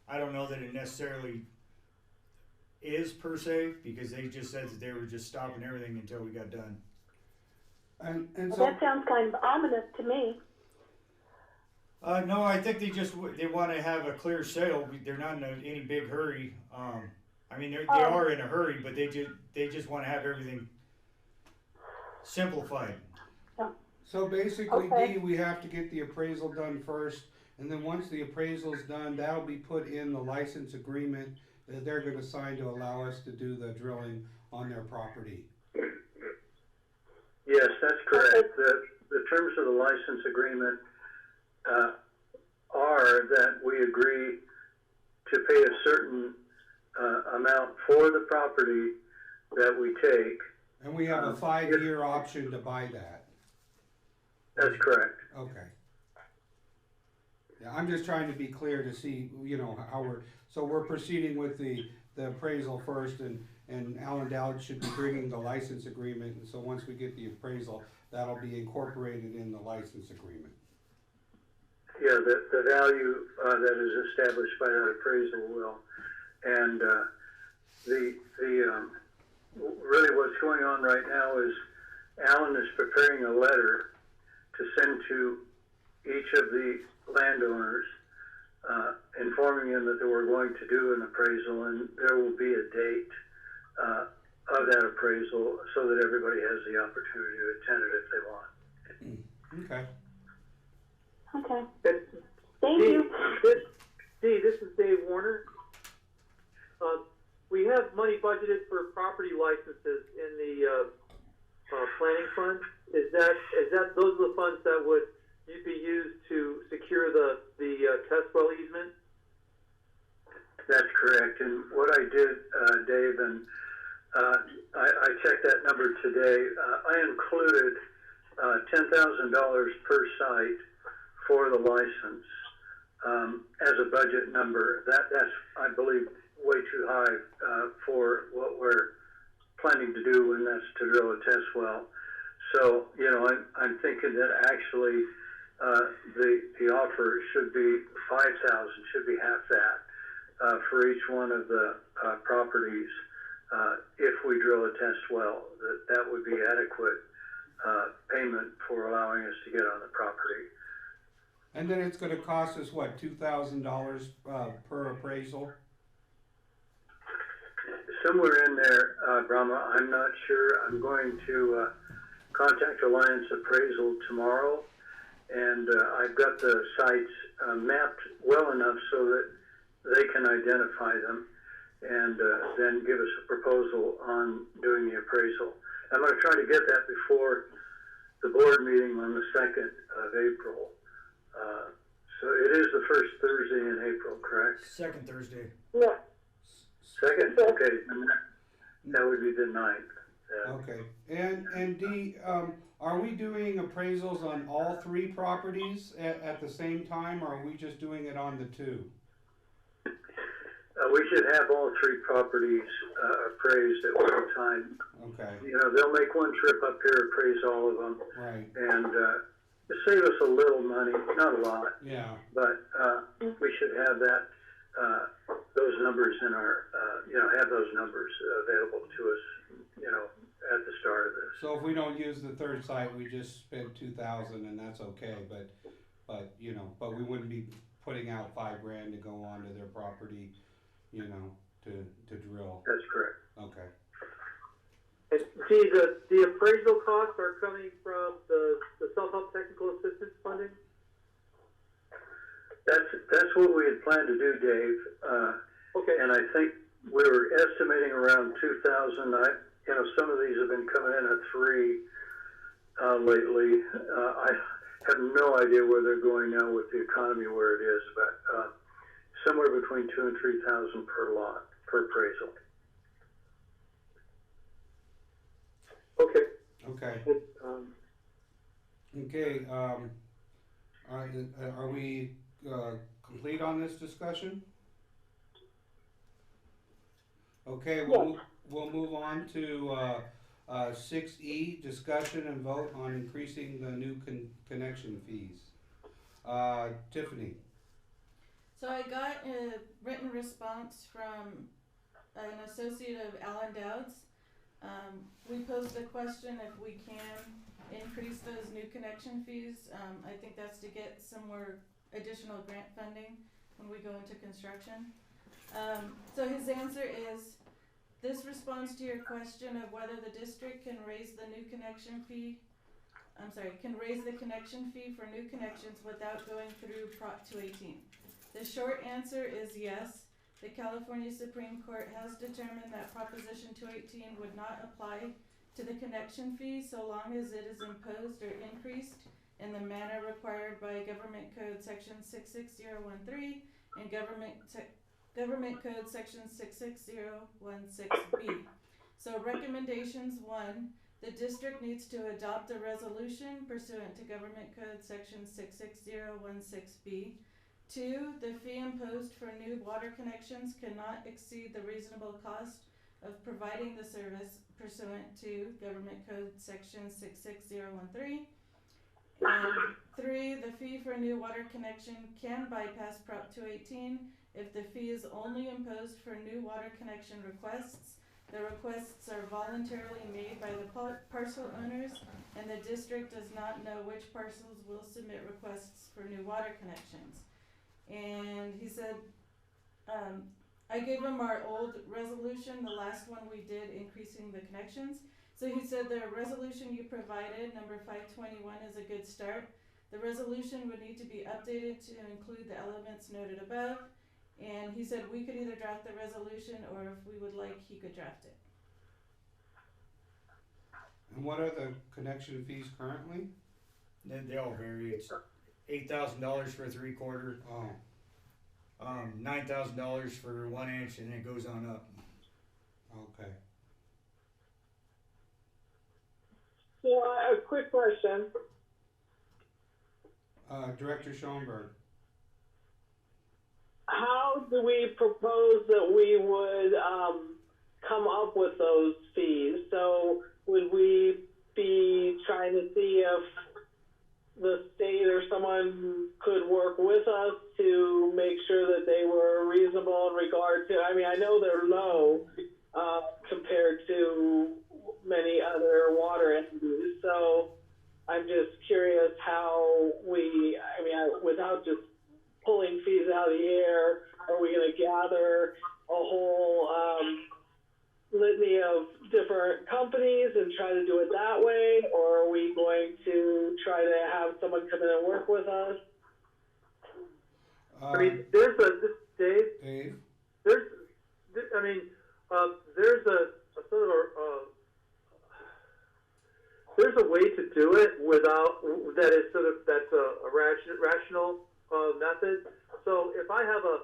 [SPEAKER 4] I don't know that it necessarily is per se, because they just said that they were just stopping everything until we got done.
[SPEAKER 1] And
[SPEAKER 7] Well,
[SPEAKER 1] so
[SPEAKER 7] that sounds kind of ominous to me.
[SPEAKER 4] No, I think they want to have a clear sale. They're not in any big hurry. They are in a hurry, but they just want to have everything simplified.
[SPEAKER 1] So basically,
[SPEAKER 7] Okay.
[SPEAKER 1] Dee, we have to get the appraisal done first, and then once the appraisal's done, that'll be put in the license agreement that they're going to sign to allow us to do the drilling on their property.
[SPEAKER 6] Yes, that's correct. The terms of the license agreement are that we agree to pay a certain amount for the property that we take.
[SPEAKER 1] And we have a 5-year option to buy that.
[SPEAKER 6] That's correct.
[SPEAKER 1] Okay. Yeah, I'm just trying to be clear to see, how we're proceeding with the appraisal first, and Alan Dowd should be bringing the license agreement, and so once we get the appraisal, that'll be incorporated in the license agreement.
[SPEAKER 6] Yeah, the value that is established by that appraisal will, and really what's going on right now is Alan is preparing a letter to send to each of the landowners, informing them that they were going to do an appraisal, and there will be a date of that appraisal so that everybody has the opportunity to attend it if they want.
[SPEAKER 1] Okay.
[SPEAKER 7] Okay.
[SPEAKER 8] And
[SPEAKER 7] Thank
[SPEAKER 8] Dee,
[SPEAKER 7] you.
[SPEAKER 8] This is Dave Warner. We have money budgeted for property licenses in the planning fund. Is that those are the funds that would be used to secure the test well easement?
[SPEAKER 6] That's correct. And what I did, Dave, and I checked that number today. I included $10,000 per site for the license as a budget number. That's, I believe, way too high for what we're planning to do, and that's to drill a test well. So, I'm thinking that actually the offer should be $5,000, should be half that for each one of the properties. If we drill a test well, that would be adequate payment for allowing us to get on the property.
[SPEAKER 1] And then it's gonna cost us, what, $2,000 per appraisal?
[SPEAKER 6] Somewhere in there, Brahma, I'm not sure. I'm going to contact Alliance Appraisal tomorrow, and I've got the sites mapped well enough so that they can identify them. and then give us a proposal on doing the appraisal. I'm going to try to get that before the board meeting on the 2nd of April. So it is the first Thursday in April, correct?
[SPEAKER 4] Second Thursday.
[SPEAKER 3] Yeah.
[SPEAKER 6] Second? Okay, that would be the 9th.
[SPEAKER 1] Okay, and Dee, are we doing appraisals on all 3 properties at the same time, or are we just doing it on the 2?
[SPEAKER 6] We should have all 3 properties appraised at one time.
[SPEAKER 1] Okay,
[SPEAKER 6] You know, they'll make one trip up here, appraise all of them,
[SPEAKER 1] right,
[SPEAKER 6] and save us a little money, not a lot,
[SPEAKER 1] yeah,
[SPEAKER 6] but we should have that, those numbers in our, have those numbers available to us, at the start of this.
[SPEAKER 1] so if we don't use the 3rd site, we just spend 2,000 and that's okay, but we wouldn't be putting out $5,000 to go onto their property, to drill.
[SPEAKER 6] That's correct.
[SPEAKER 1] Okay.
[SPEAKER 8] And see, the appraisal costs are coming from the self-help technical assistance funding?
[SPEAKER 6] That's what we had planned to do, Dave.
[SPEAKER 8] Okay.
[SPEAKER 6] And I think we were estimating around 2,000. Some of these have been coming in at 3 lately. I have no idea where they're going now with the economy where it is, but somewhere between 2,000 and 3,000 per lot, per appraisal.
[SPEAKER 8] Okay.
[SPEAKER 1] Okay. Okay. Are we complete on this discussion? Okay. We'll move on to 6E, discussion and vote on increasing the new connection fees. Tiffany.
[SPEAKER 5] So I got a written response from an associate of Alan Dowd's. We posed a question if we can increase those new connection fees. I think that's to get some more additional grant funding when we go into construction. So his answer is, this responds to your question of whether the district can raise the connection fee for new connections without going through Prop 218. The short answer is yes. The California Supreme Court has determined that Proposition 218 would not apply to the connection fee so long as it is imposed or increased in the manner required by Government Code Section 66013 and Government Code Section 66016B. So recommendations: 1, the district needs to adopt a resolution pursuant to Government Code Section 66016B. 2, the fee imposed for new water connections cannot exceed the reasonable cost of providing the service pursuant to Government Code Section 66013. And 3, the fee for a new water connection can bypass Prop 218 if the fee is only imposed for new water connection requests. The requests are voluntarily made by the parcel owners, and the district does not know which parcels will submit requests for new water connections. And he said, I gave him our old resolution, the last one we did increasing the connections. So he said the resolution you provided, number 521, is a good start. The resolution would need to be updated to include the elements noted above. And he said we could either draft the resolution, or if we would like, he could draft it.
[SPEAKER 1] And what are the connection fees currently?
[SPEAKER 4] They all vary. It's $8,000 for a 3/4.
[SPEAKER 1] Oh,
[SPEAKER 4] $9,000 for 1 inch, and it goes on up.
[SPEAKER 1] okay.
[SPEAKER 3] So a quick question.
[SPEAKER 1] Director Schoenberg.
[SPEAKER 3] How do we propose that we would come up with those fees? So would we be trying to see if the state or someone could work with us to make sure that they were reasonable in regard to, I know they're low compared to many other water entities. So I'm just curious how we, without just pulling fees out of the air, are we going to gather a whole litany of different companies and try to do it that way, or are we going to try to have someone come in and work with us?
[SPEAKER 8] There's Dave.
[SPEAKER 1] Dave?
[SPEAKER 8] I mean, there's a sort of there's a way to do it without that is sort of that's a rational method. So if I have a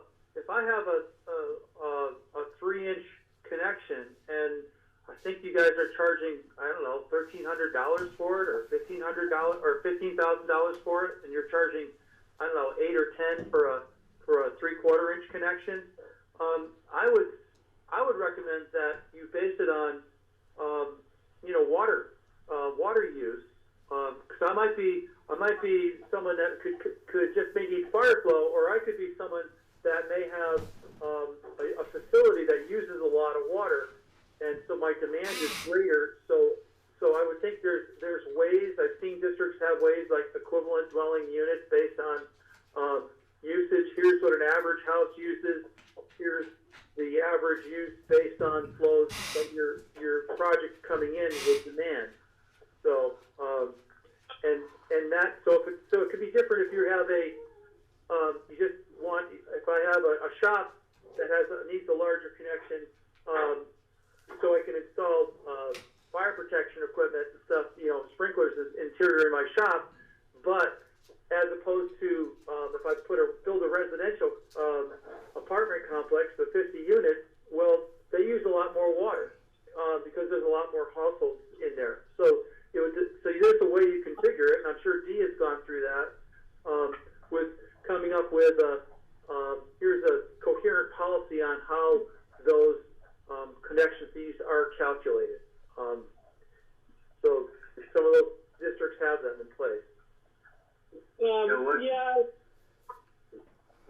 [SPEAKER 8] 3-inch connection, and I think you guys are charging, I don't know, $1,300 for it, or $1,500 or $15,000 for it, and you're charging, I don't know, 8 or 10 for a 3/4-inch connection. I would recommend that you base it on, water use. Because I might be someone that could just may need fire flow, or I could be someone that may have a facility that uses a lot of water, and so my demand is greater. So I would think there's ways. I've seen districts have ways like equivalent dwelling units based on usage. Here's what an average house uses. Here's the average use based on flows that your project's coming in with demand. So so it could be different if you have you just want, if I have a shop that needs a larger connection, so I can install fire protection equipment and stuff, sprinklers interior in my shop. But as opposed to if I build a residential apartment complex with 50 units, well, they use a lot more water because there's a lot more households in there. So there's a way you configure it, and I'm sure Dee has gone through that with coming up with here's a coherent policy on how those connection fees are calculated. So some of those districts have them in place.
[SPEAKER 3] Yeah.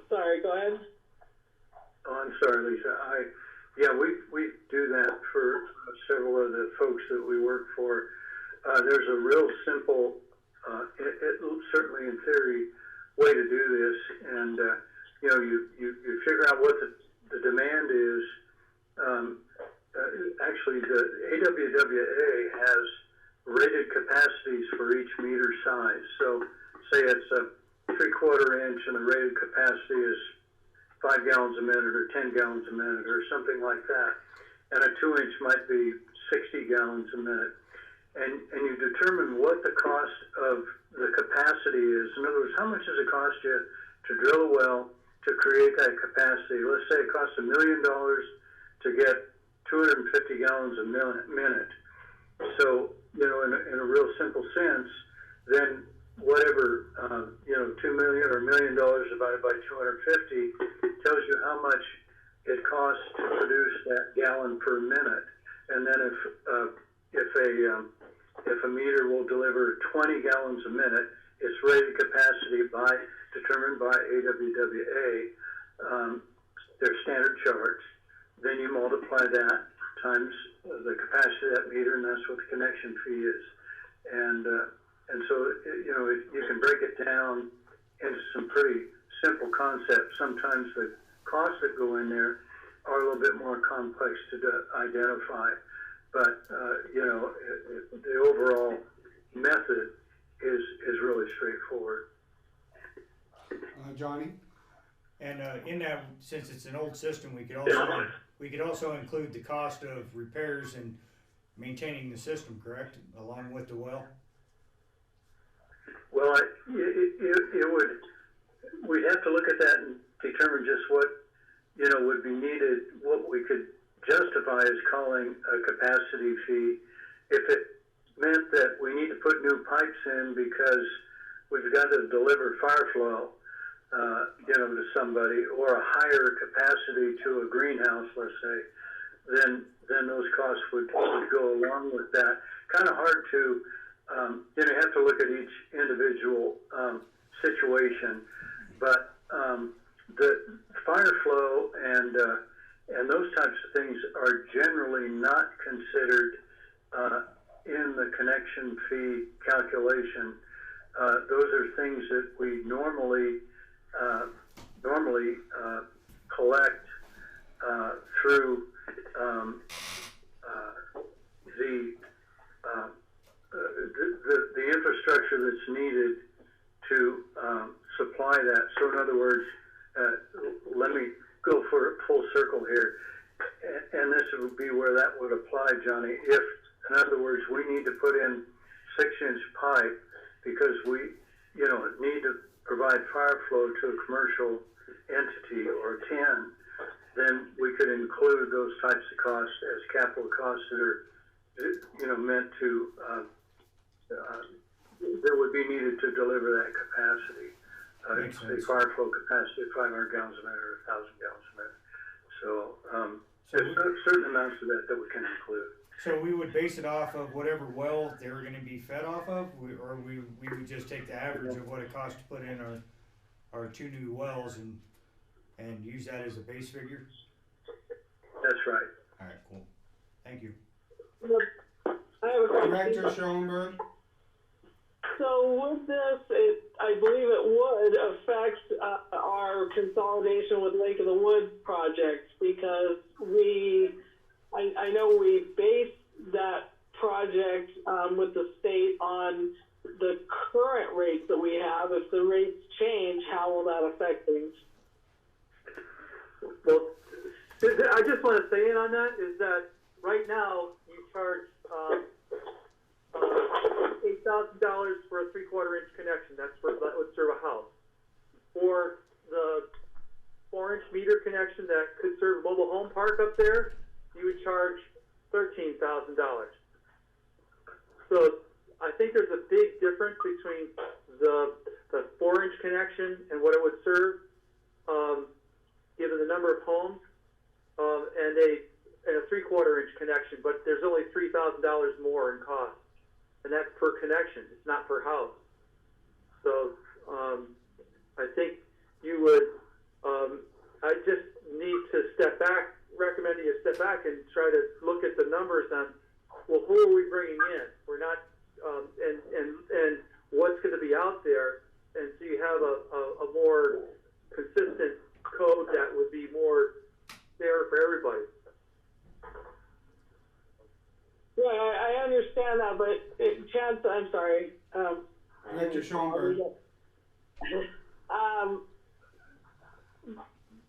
[SPEAKER 3] Sorry, go ahead.
[SPEAKER 6] Oh, I'm sorry, Lisa. We do that for several of the folks that we work for. There's a real simple, certainly in theory, way to do this, and you figure out what the demand is. Actually, the AWWA has rated capacities for each meter size. So, say it's a 3/4 inch, and the rated capacity is 5 gallons a minute or 10 gallons a minute or something like that. And a 2-inch might be 60 gallons a minute. And you determine what the cost of the capacity is. In other words, how much does it cost you to drill a well to create that capacity? Let's say it costs $1 million to get 250 gallons a minute. So, in a real simple sense, then whatever, $2 million or $1 million divided by 250 tells you how much it costs to produce that gallon per minute. And then if a meter will deliver 20 gallons a minute, its rated capacity determined by AWWA, their standard charts. Then you multiply that times the capacity of that meter, and that's what the connection fee is. And so you can break it down into some pretty simple concepts. Sometimes the costs that go in there are a little bit more complex to identify. But the overall method is really straightforward.
[SPEAKER 1] Johnny?
[SPEAKER 4] And in that, since it's an old system, we could also include the cost of repairs and maintaining the system, correct, along with the well?
[SPEAKER 6] Well, it would. We'd have to look at that and determine just what would be needed, what we could justify as calling a capacity fee. If it meant that we need to put new pipes in because we've got to deliver fire flow, to somebody, or a higher capacity to a greenhouse, let's say, then those costs would go along with that. Kind of hard to, you have to look at each individual situation, but the fire flow and those types of things are generally not considered in the connection fee calculation. Those are things that we normally collect through the infrastructure that's needed to supply that. So in other words, let me go for a full circle here. and this would be where that would apply, Johnny, if, in other words, we need to put in 6-inch pipe because we, need to provide fire flow to a commercial entity or 10, then we could include those types of costs as capital costs that are, meant to, that would be needed to deliver that capacity. The fire flow capacity of 500 gallons a minute or 1,000 gallons a minute. So, there's certain amounts of that we can include.
[SPEAKER 4] So we would base it off of whatever well they were going to be fed off of, or we would just take the average of what it costs to put in our 2 new wells and use that as a base figure?
[SPEAKER 6] That's right.
[SPEAKER 4] All right, cool. Thank you.
[SPEAKER 3] I have a question.
[SPEAKER 1] Director Schoenberg.
[SPEAKER 3] So with this, I believe it would affect our consolidation with Lake of the Woods project because I know we based that project with the state on the current rates that we have. If the rates change, how will that affect things?
[SPEAKER 8] Well, I just want to say in on that is that right now you charge $8,000 for a 3/4 inch connection. That would serve a house. For the 4-inch meter connection that could serve a mobile home park up there, you would charge $13,000. So I think there's a big difference between the 4-inch connection and what it would serve, given the number of homes, and a 3/4 inch connection. But there's only $3,000 more in cost, and that's per connection. It's not per house. So I think you would. I just need to step back. Recommending you step back and try to look at the numbers on, well, who are we bringing in? We're not, and what's going to be out there, and so you have a more consistent code that would be more fair for everybody.
[SPEAKER 3] Yeah, I understand that, but Chance, I'm sorry.
[SPEAKER 1] Director Schoenberg.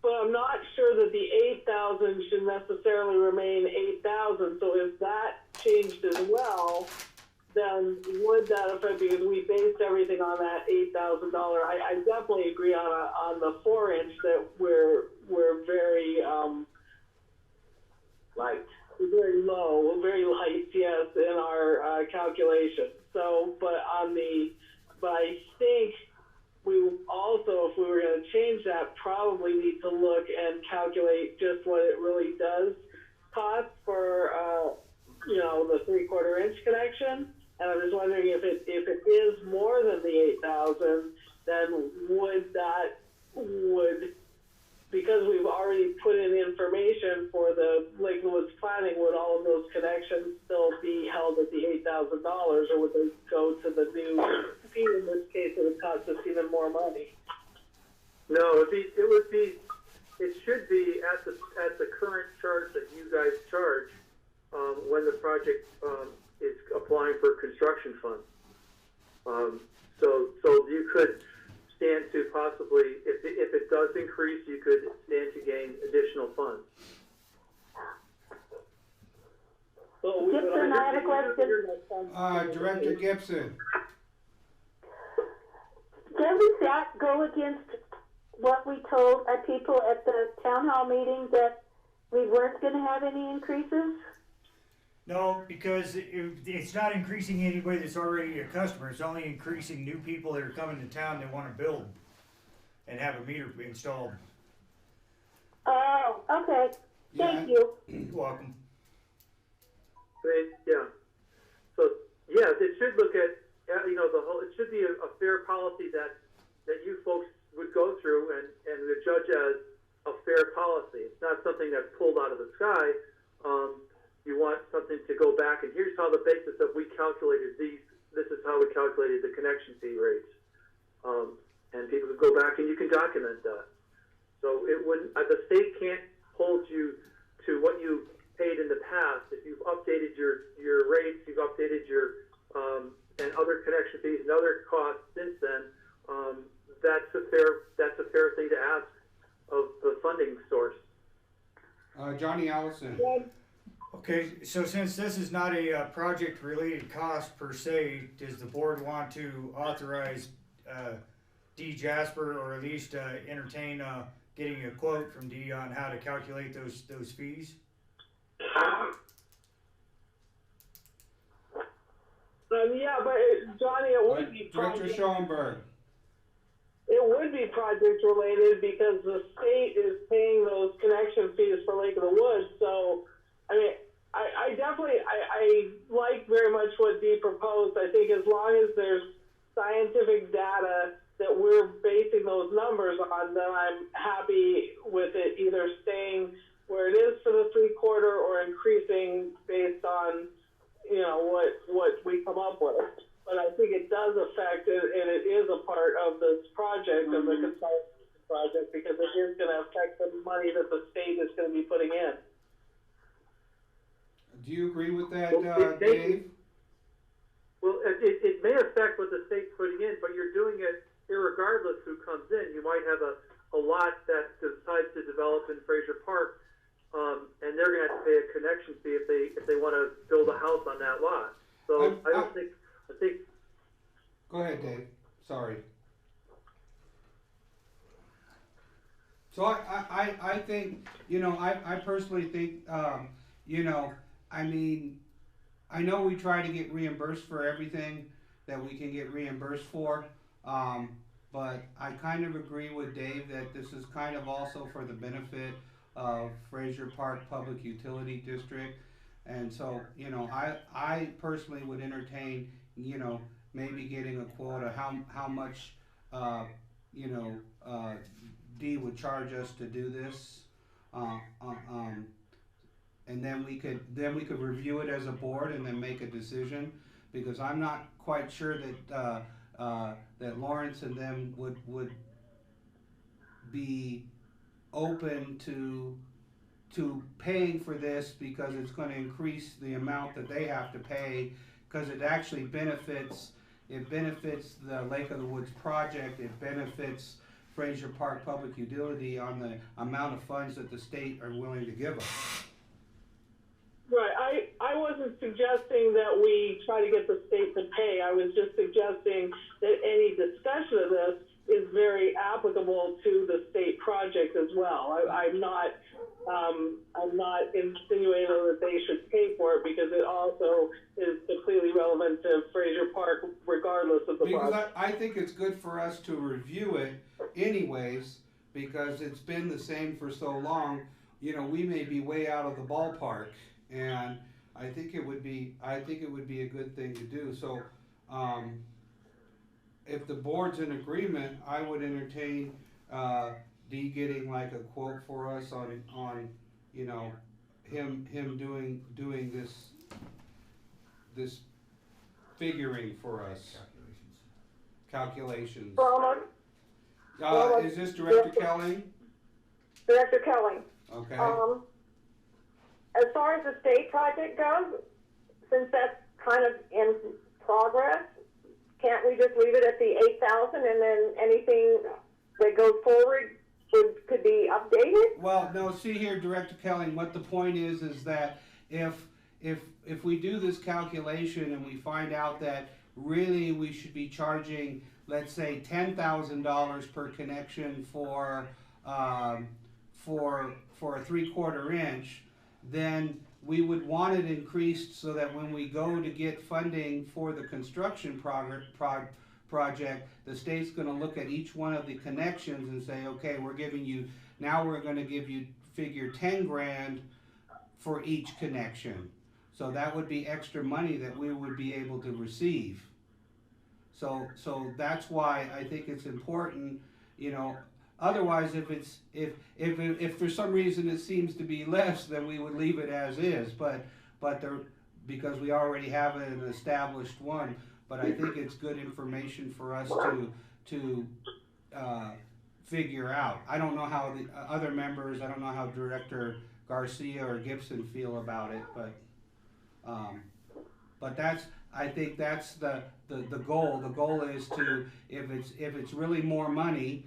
[SPEAKER 3] But I'm not sure that the 8,000 should necessarily remain 8,000. So if that changed as well, then would that affect, because we based everything on that $8,000. I definitely agree on the 4-inch that we're very very low, very light, yes, in our calculation. So, but I think we also, if we were going to change that, probably need to look and calculate just what it really does cost for, the 3/4 inch connection. And I'm just wondering if it is more than the 8,000, then because we've already put in information for the Lake of the Woods planning, would all of those connections still be held at the $8,000, or would they go to the new fee? In this case, it would cost us even more money.
[SPEAKER 8] No, it should be at the current charge that you guys charge when the project is applying for construction funds. So you could stand to possibly, if it does increase, you could stand to gain additional funds.
[SPEAKER 7] Gibson, I have a question.
[SPEAKER 1] Director Gibson.
[SPEAKER 7] Doesn't that go against what we told our people at the town hall meeting, that we weren't going to have any increases?
[SPEAKER 4] No, because it's not increasing anybody that's already a customer. It's only increasing new people that are coming to town that want to build and have a meter installed.
[SPEAKER 7] Oh, okay. Thank you.
[SPEAKER 4] You're welcome.
[SPEAKER 8] Yeah. So yes, it should look at it should be a fair policy that you folks would go through and would judge as a fair policy. It's not something that's pulled out of the sky. You want something to go back, and here's how the basis of we calculated these. This is how we calculated the connection fee rates, and people can go back and you can document that. So it wouldn't. The state can't hold you to what you paid in the past. If you've updated your rates, you've updated your and other connection fees and other costs since then. That's a fair thing to ask of the funding source.
[SPEAKER 1] Johnny Allison.
[SPEAKER 4] Okay, so since this is not a project-related cost per se, does the board want to authorize D. Jasper, or at least entertain getting a quote from D on how to calculate those fees?
[SPEAKER 3] Yeah, but Johnny, it would be
[SPEAKER 1] Director
[SPEAKER 3] project.
[SPEAKER 1] Schoenberg.
[SPEAKER 3] It would be project related because the state is paying those connection fees for Lake of the Woods. So, I mean, I definitely I like very much what Dee proposed. I think as long as there's scientific data that we're basing those numbers on, then I'm happy with it either staying where it is for the 3/4 or increasing based on, you know, what we come up with. But I think it does affect it, and it is a part of this project, of the consolidation project, because it is going to affect the money that the state is going to be putting in.
[SPEAKER 1] Do you agree with that,
[SPEAKER 8] Well,
[SPEAKER 1] Dave?
[SPEAKER 8] Well, it may affect what the state's putting in, but you're doing it irregardless who comes in. You might have a lot that decides to develop in Fraser Park, and they're going to have to pay a connection fee if they want to build a house on that lot. So I think.
[SPEAKER 1] Go ahead, Dave. Sorry. So I think, you know, I personally think, you know, I mean, I know we try to get reimbursed for everything that we can get reimbursed for, but I kind of agree with Dave that this is kind of also for the benefit of Fraser Park Public Utility District. And so, you know, I personally would entertain, you know, maybe getting a quote of how much, you know, D would charge us to do this, and then we could review it as a board and then make a decision, because I'm not quite sure that that Lawrence and them would be open to paying for this, because it's going to increase the amount that they have to pay, because it actually benefits the Lake of the Woods project. It benefits Fraser Park Public Utility on the amount of funds that the state are willing to give us.
[SPEAKER 3] Right. I wasn't suggesting that we try to get the state to pay. I was just suggesting that any discussion of this is very applicable to the state project as well. I'm not insinuating that they should pay for it, because it also is completely relevant to Fraser Park regardless of the
[SPEAKER 1] Because
[SPEAKER 3] project.
[SPEAKER 1] I think it's good for us to review it anyways, because it's been the same for so long. You know, we may be way out of the ballpark, and I think it would be a good thing to do. So, if the board's in agreement, I would entertain D getting like a quote for us on you know, him doing this figuring for us. Calculations. Is this Director Kelly?
[SPEAKER 9] Director Kelly.
[SPEAKER 1] Okay.
[SPEAKER 9] As far as the state project goes, since that's kind of in progress, can't we just leave it at the 8,000, and then anything that goes forward could be updated?
[SPEAKER 1] Well, no. See here, Director Kelly. What the point is that if we do this calculation and we find out that really we should be charging, let's say, $10,000 per connection for a 3/4 inch, then we would want it increased so that when we go to get funding for the construction project, the state's going to look at each one of the connections and say, okay, we're going to give you figure 10 grand for each connection. So that would be extra money that we would be able to receive. So that's why I think it's important, you know. Otherwise, if for some reason it seems to be less, then we would leave it as is. But because we already have an established one. But I think it's good information for us to figure out. I don't know how the other members. I don't know how Director Garcia or Gibson feel about it. But I think that's the goal. The goal is to, if it's really more money,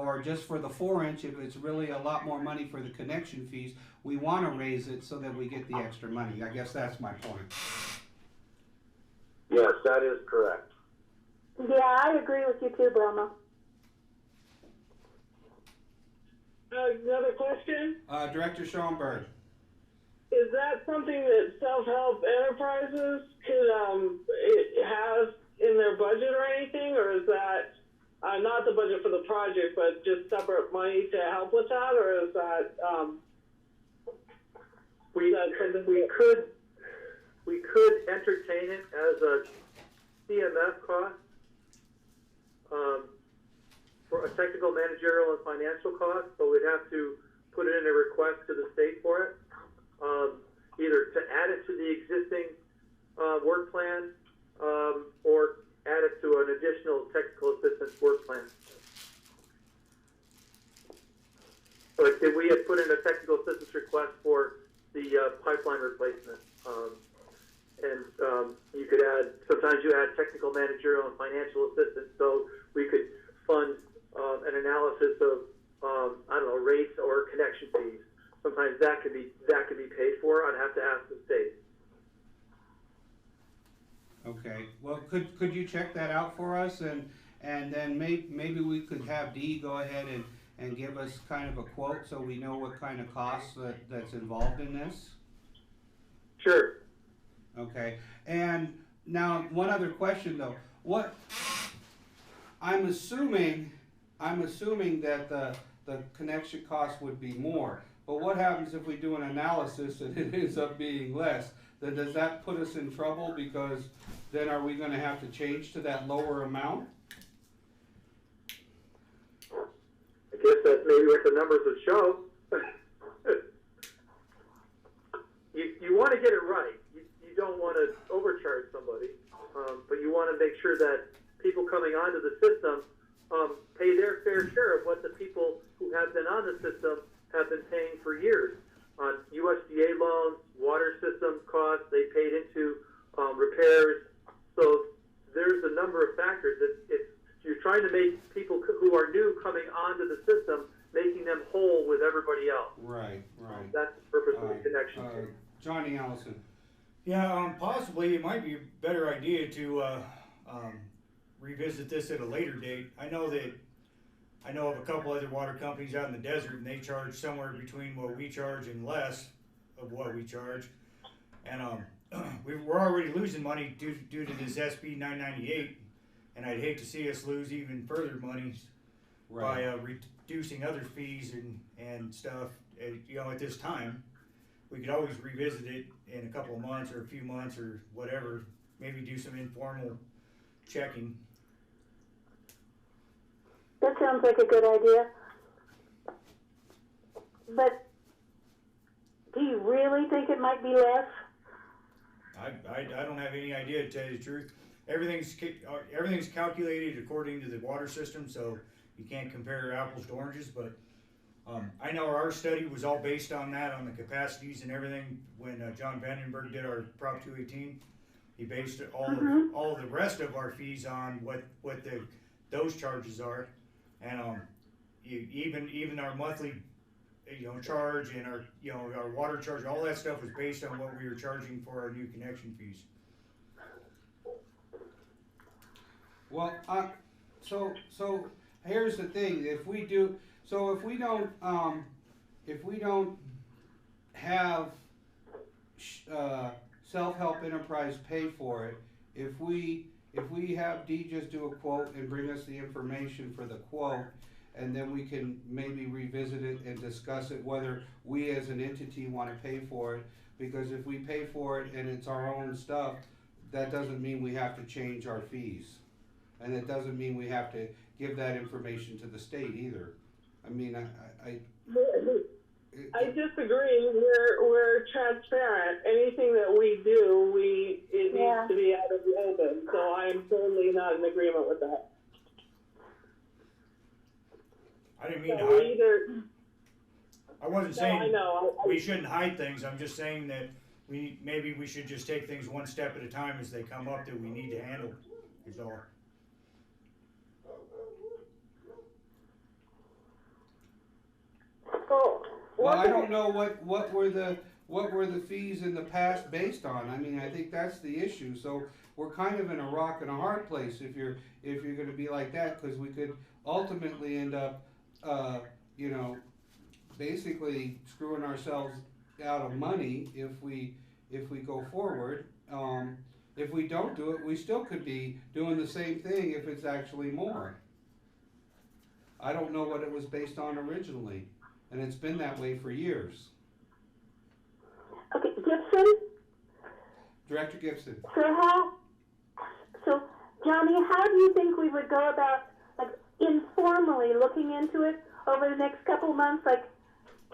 [SPEAKER 1] or just for the 4-inch, if it's really a lot more money for the connection fees, we want to raise it so that we get the extra money. I guess that's my point.
[SPEAKER 2] Yes, that is correct.
[SPEAKER 7] Yeah, I agree with you too, Brahma.
[SPEAKER 3] Another question?
[SPEAKER 1] Director Schoenberg.
[SPEAKER 3] Is that something that Self-Help Enterprises could it has in their budget or anything, or is that not the budget for the project, but just separate money to help with that, or is that
[SPEAKER 8] we could entertain it as a CMF cost, for a technical, managerial, and financial cost, but we'd have to put it in a request to the state for it, either to add it to the existing work plan, or add it to an additional technical assistance work plan. Like if we had put in a technical assistance request for the pipeline replacement, you could add, sometimes you add technical, managerial, and financial assistance, so we could fund an analysis of, I don't know, rates or connection fees. Sometimes that could be paid for. I'd have to ask the state.
[SPEAKER 1] Okay. Well, could you check that out for us, and then maybe we could have Dee go ahead and give us kind of a quote so we know what kind of costs that's involved in this?
[SPEAKER 8] Sure.
[SPEAKER 1] Okay. And now one other question though. I'm assuming that the connection cost would be more. But what happens if we do an analysis and it ends up being less? Then does that put us in trouble, because then are we going to have to change to that lower amount?
[SPEAKER 8] I guess that's maybe what the numbers would show. You want to get it right. You don't want to overcharge somebody, but you want to make sure that people coming onto the system pay their fair share of what the people who have been on the system have been paying for years on USDA loans, water system costs. They paid into repairs. So there's a number of factors. You're trying to make people who are new coming onto the system, making them whole with everybody else.
[SPEAKER 1] Right.
[SPEAKER 8] That's the purpose of the connection.
[SPEAKER 1] Johnny Allison.
[SPEAKER 4] Yeah, possibly it might be a better idea to revisit this at a later date. I know of a couple other water companies out in the desert, and they charge somewhere between what we charge and less of what we charge. And we're already losing money due to this SB 998, and I'd hate to see us lose even further money by reducing other fees and stuff. At this time, we could always revisit it in a couple of months or a few months or whatever. Maybe do some informal checking.
[SPEAKER 7] That sounds like a good idea. But do you really think it might be less?
[SPEAKER 4] I don't have any idea, to tell you the truth. Everything's calculated according to the water system, so you can't compare apples to oranges. But I know our study was all based on that, on the capacities and everything. When John Vandenberg did our Prop 218, he based all the rest of our fees on what those charges are, and even our monthly charge and our water charge, all that stuff was based on what we were charging for our new connection fees.
[SPEAKER 1] Well, so here's the thing: if we don't have Self-Help Enterprise pay for it, if we have Dee just do a quote and bring us the information for the quote, and then we can maybe revisit it and discuss it, whether we as an entity want to pay for it. Because if we pay for it and it's our own stuff, that doesn't mean we have to change our fees. And it doesn't mean we have to give that information to the state either. I mean,
[SPEAKER 3] I disagree. We're transparent. Anything that we do, it needs to be out of the open. So I am totally not in agreement with that.
[SPEAKER 4] I didn't mean to hide. I wasn't saying we shouldn't hide things. I'm just saying that maybe we should just take things one step at a time as they come up that we need to handle. Is all.
[SPEAKER 1] Well, I don't know what were the fees in the past based on. I mean, I think that's the issue. So we're kind of in a rock and a hard place if you're going to be like that, because we could ultimately end up, you know, basically screwing ourselves out of money if we go forward. If we don't do it, we still could be doing the same thing if it's actually more. I don't know what it was based on originally, and it's been that way for years.
[SPEAKER 7] Okay, Gibson?
[SPEAKER 1] Director Gibson.
[SPEAKER 7] So Johnny, how do you think we would go about, like, informally looking into it over the next couple of months, like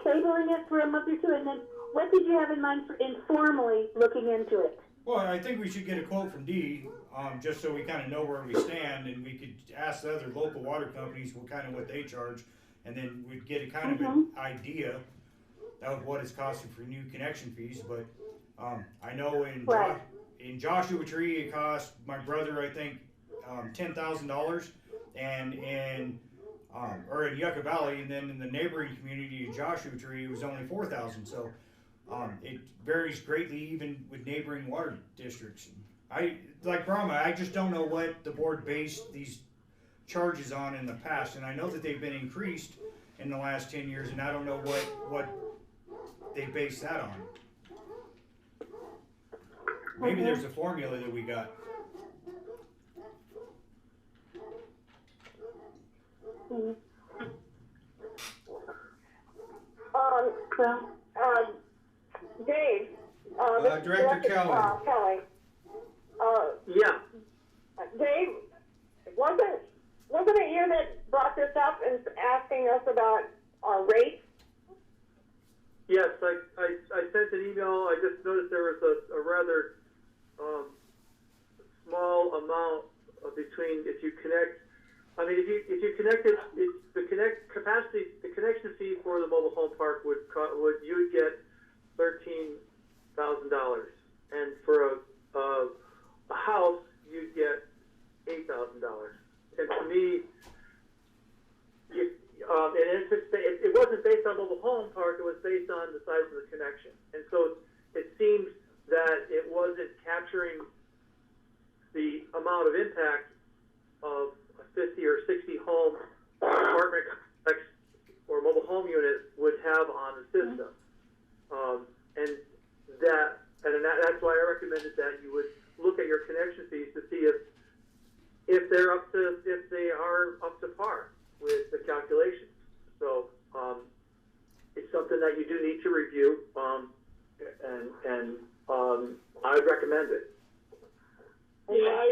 [SPEAKER 7] tabling it for a month or two, and then what did you have in mind for informally looking into it?
[SPEAKER 4] Well, I think we should get a quote from Dee, just so we kind of know where we stand, and we could ask the other local water companies what they charge, and then we'd get a kind of an idea of what it's costing for new connection fees. But I know in Joshua Tree it cost my brother, I think, $10,000, and in Yucca Valley, and then in the neighboring community of Joshua Tree it was only $4,000. So it varies greatly even with neighboring water districts. Like Brahma, I just don't know what the board based these charges on in the past, and I know that they've been increased in the last 10 years, and I don't know what they base that on. Maybe there's a formula that we got.
[SPEAKER 9] Dave.
[SPEAKER 1] Director Kelly.
[SPEAKER 9] Kelly.
[SPEAKER 2] Yeah.
[SPEAKER 9] Dave, wasn't it you that brought this up and asking us about our rates?
[SPEAKER 8] Yes, I sent an email. I just noticed there was a rather small amount between if you connect. I mean, if you connect it, the connection fee for the mobile home park would you would get $13,000, and for a house you'd get $8,000. And to me, it wasn't based on mobile home park. It was based on the size of the connection, and so it seemed that it wasn't capturing the amount of impact of a 50 or 60 home apartment complex or mobile home unit would have on the system. And that's why I recommended that you would look at your connection fees to see if they are up to par with the calculations. So it's something that you do need to review, and I'd recommend it.
[SPEAKER 3] Yeah,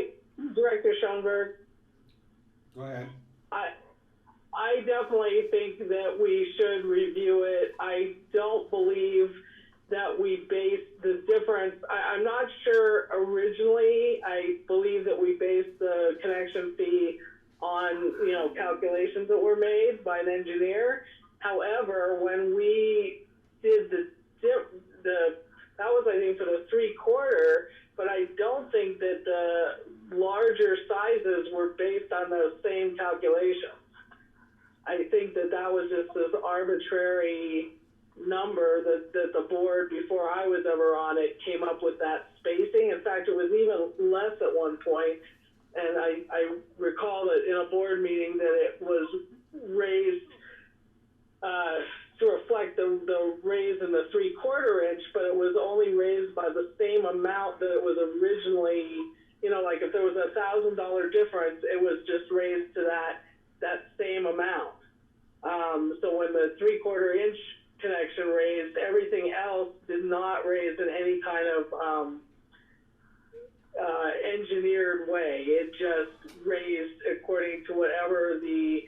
[SPEAKER 3] Director Schoenberg.
[SPEAKER 1] Go ahead.
[SPEAKER 3] I definitely think that we should review it. I don't believe that we based the difference. I'm not sure originally. I believe that we based the connection fee on, calculations that were made by an engineer. However, when we did that was, I think, for the 3/4, but I don't think that the larger sizes were based on those same calculations. I think that was just this arbitrary number that the board, before I was ever on it, came up with that spacing. In fact, it was even less at one point, and I recall that in a board meeting that it was raised to reflect the raise in the 3/4 inch, but it was only raised by the same amount that it was originally, like if there was $1,000 difference, it was just raised to that same amount. So when the 3/4 inch connection raised, everything else did not raise in any kind of engineered way. It just raised according to whatever the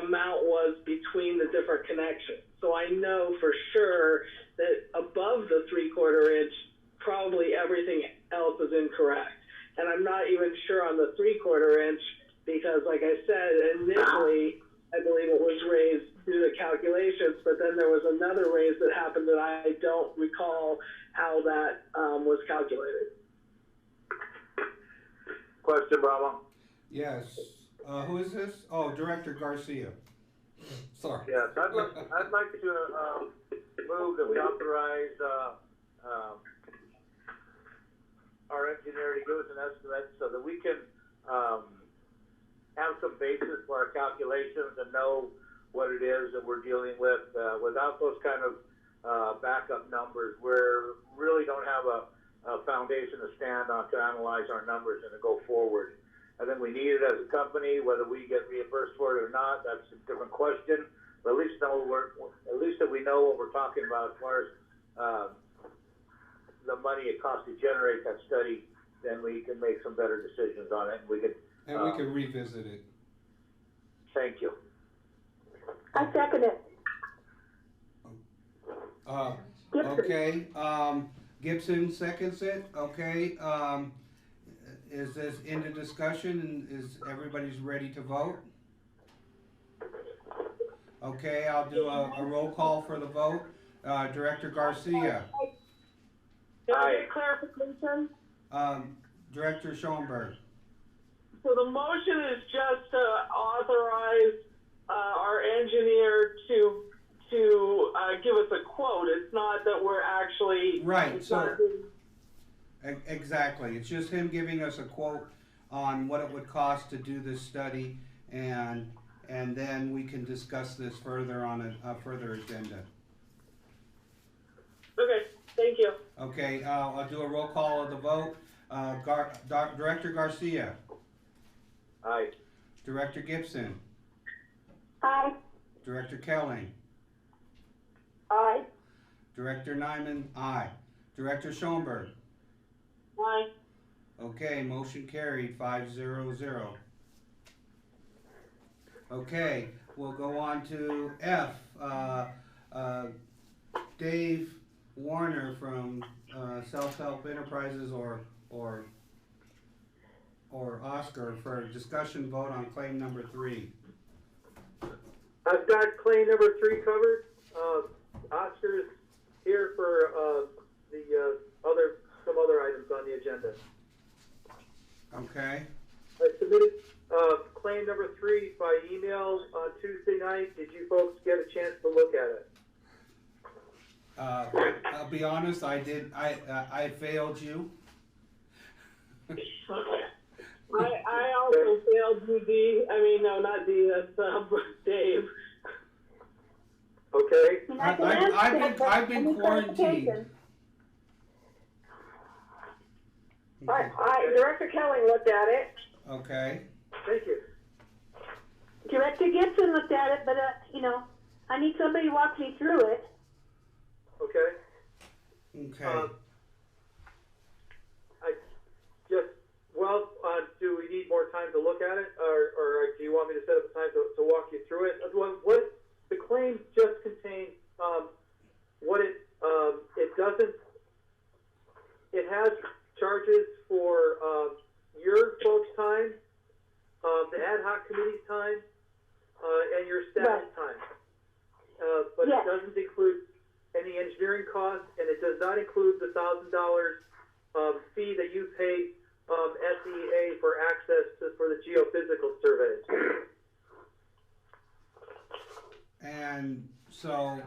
[SPEAKER 3] amount was between the different connections. So I know for sure that above the 3/4 inch, probably everything else is incorrect. And I'm not even sure on the 3/4 inch, because like I said, initially, I believe it was raised due to calculations, but then there was another raise that happened that I don't recall how that was calculated.
[SPEAKER 2] Question, Bravo.
[SPEAKER 1] Yes. Who is this? Oh, Director Garcia. Sorry.
[SPEAKER 10] Yes, I'd like to move that we authorize our engineer to give us an estimate so that we can have some basis for our calculations and know what it is that we're dealing with. Without those kind of backup numbers, we really don't have a foundation to stand on to analyze our numbers and to go forward. I think we need it as a company. Whether we get reimbursed for it or not, that's a different question. But at least that we know what we're talking about as far as the money it costs to generate that study. Then we can make some better decisions on it. We can
[SPEAKER 1] revisit it.
[SPEAKER 10] Thank you.
[SPEAKER 7] I second it.
[SPEAKER 1] Okay. Gibson seconds it. Okay. Is this into discussion and is everybody's ready to vote? Okay, I'll do a roll call for the vote. Director Garcia.
[SPEAKER 3] Can I get clarification?
[SPEAKER 1] Director Schoenberg.
[SPEAKER 3] So the motion is just to authorize our engineer to give us a quote. It's not that we're actually
[SPEAKER 1] right. So exactly, it's just him giving us a quote on what it would cost to do this study, and then we can discuss this further on a further agenda.
[SPEAKER 3] Okay, thank you.
[SPEAKER 1] Okay, I'll do a roll call of the vote. Director Garcia.
[SPEAKER 10] Aye.
[SPEAKER 1] Director Gibson.
[SPEAKER 7] Aye.
[SPEAKER 1] Director Kelling.
[SPEAKER 7] Aye.
[SPEAKER 1] Director Nyman. Aye. Director Schoenberg.
[SPEAKER 3] Aye.
[SPEAKER 1] Okay, motion carried 5-0-0. Okay, we'll go on to F. Dave Warner from Self-Help Enterprises or Oscar for discussion vote on claim number 3.
[SPEAKER 8] I've got claim number 3 covered. Oscar's here for some other items on the agenda.
[SPEAKER 1] Okay.
[SPEAKER 8] I submitted claim number 3 by email on Tuesday night. Did you folks get a chance to look at it?
[SPEAKER 1] I'll be honest, I did. I failed you.
[SPEAKER 3] I also failed you, D. I mean, no, not D. That's Dave.
[SPEAKER 8] Okay.
[SPEAKER 1] I've been quarantined.
[SPEAKER 9] Director Kelly looked at it.
[SPEAKER 1] Okay.
[SPEAKER 8] Thank you.
[SPEAKER 7] Director Gibson looked at it, but I need somebody to walk me through it.
[SPEAKER 8] Okay.
[SPEAKER 1] Okay.
[SPEAKER 8] Do we need more time to look at it, or do you want me to set up a time to walk you through it? What the claim just contains, what it doesn't. It has charges for your folks' time, the ad hoc committee's time, and your staff's time. But
[SPEAKER 7] yes.
[SPEAKER 8] It doesn't include any engineering costs, and it does not include the $1,000 fee that you paid SEA for access for the geophysical surveys.
[SPEAKER 1] And so,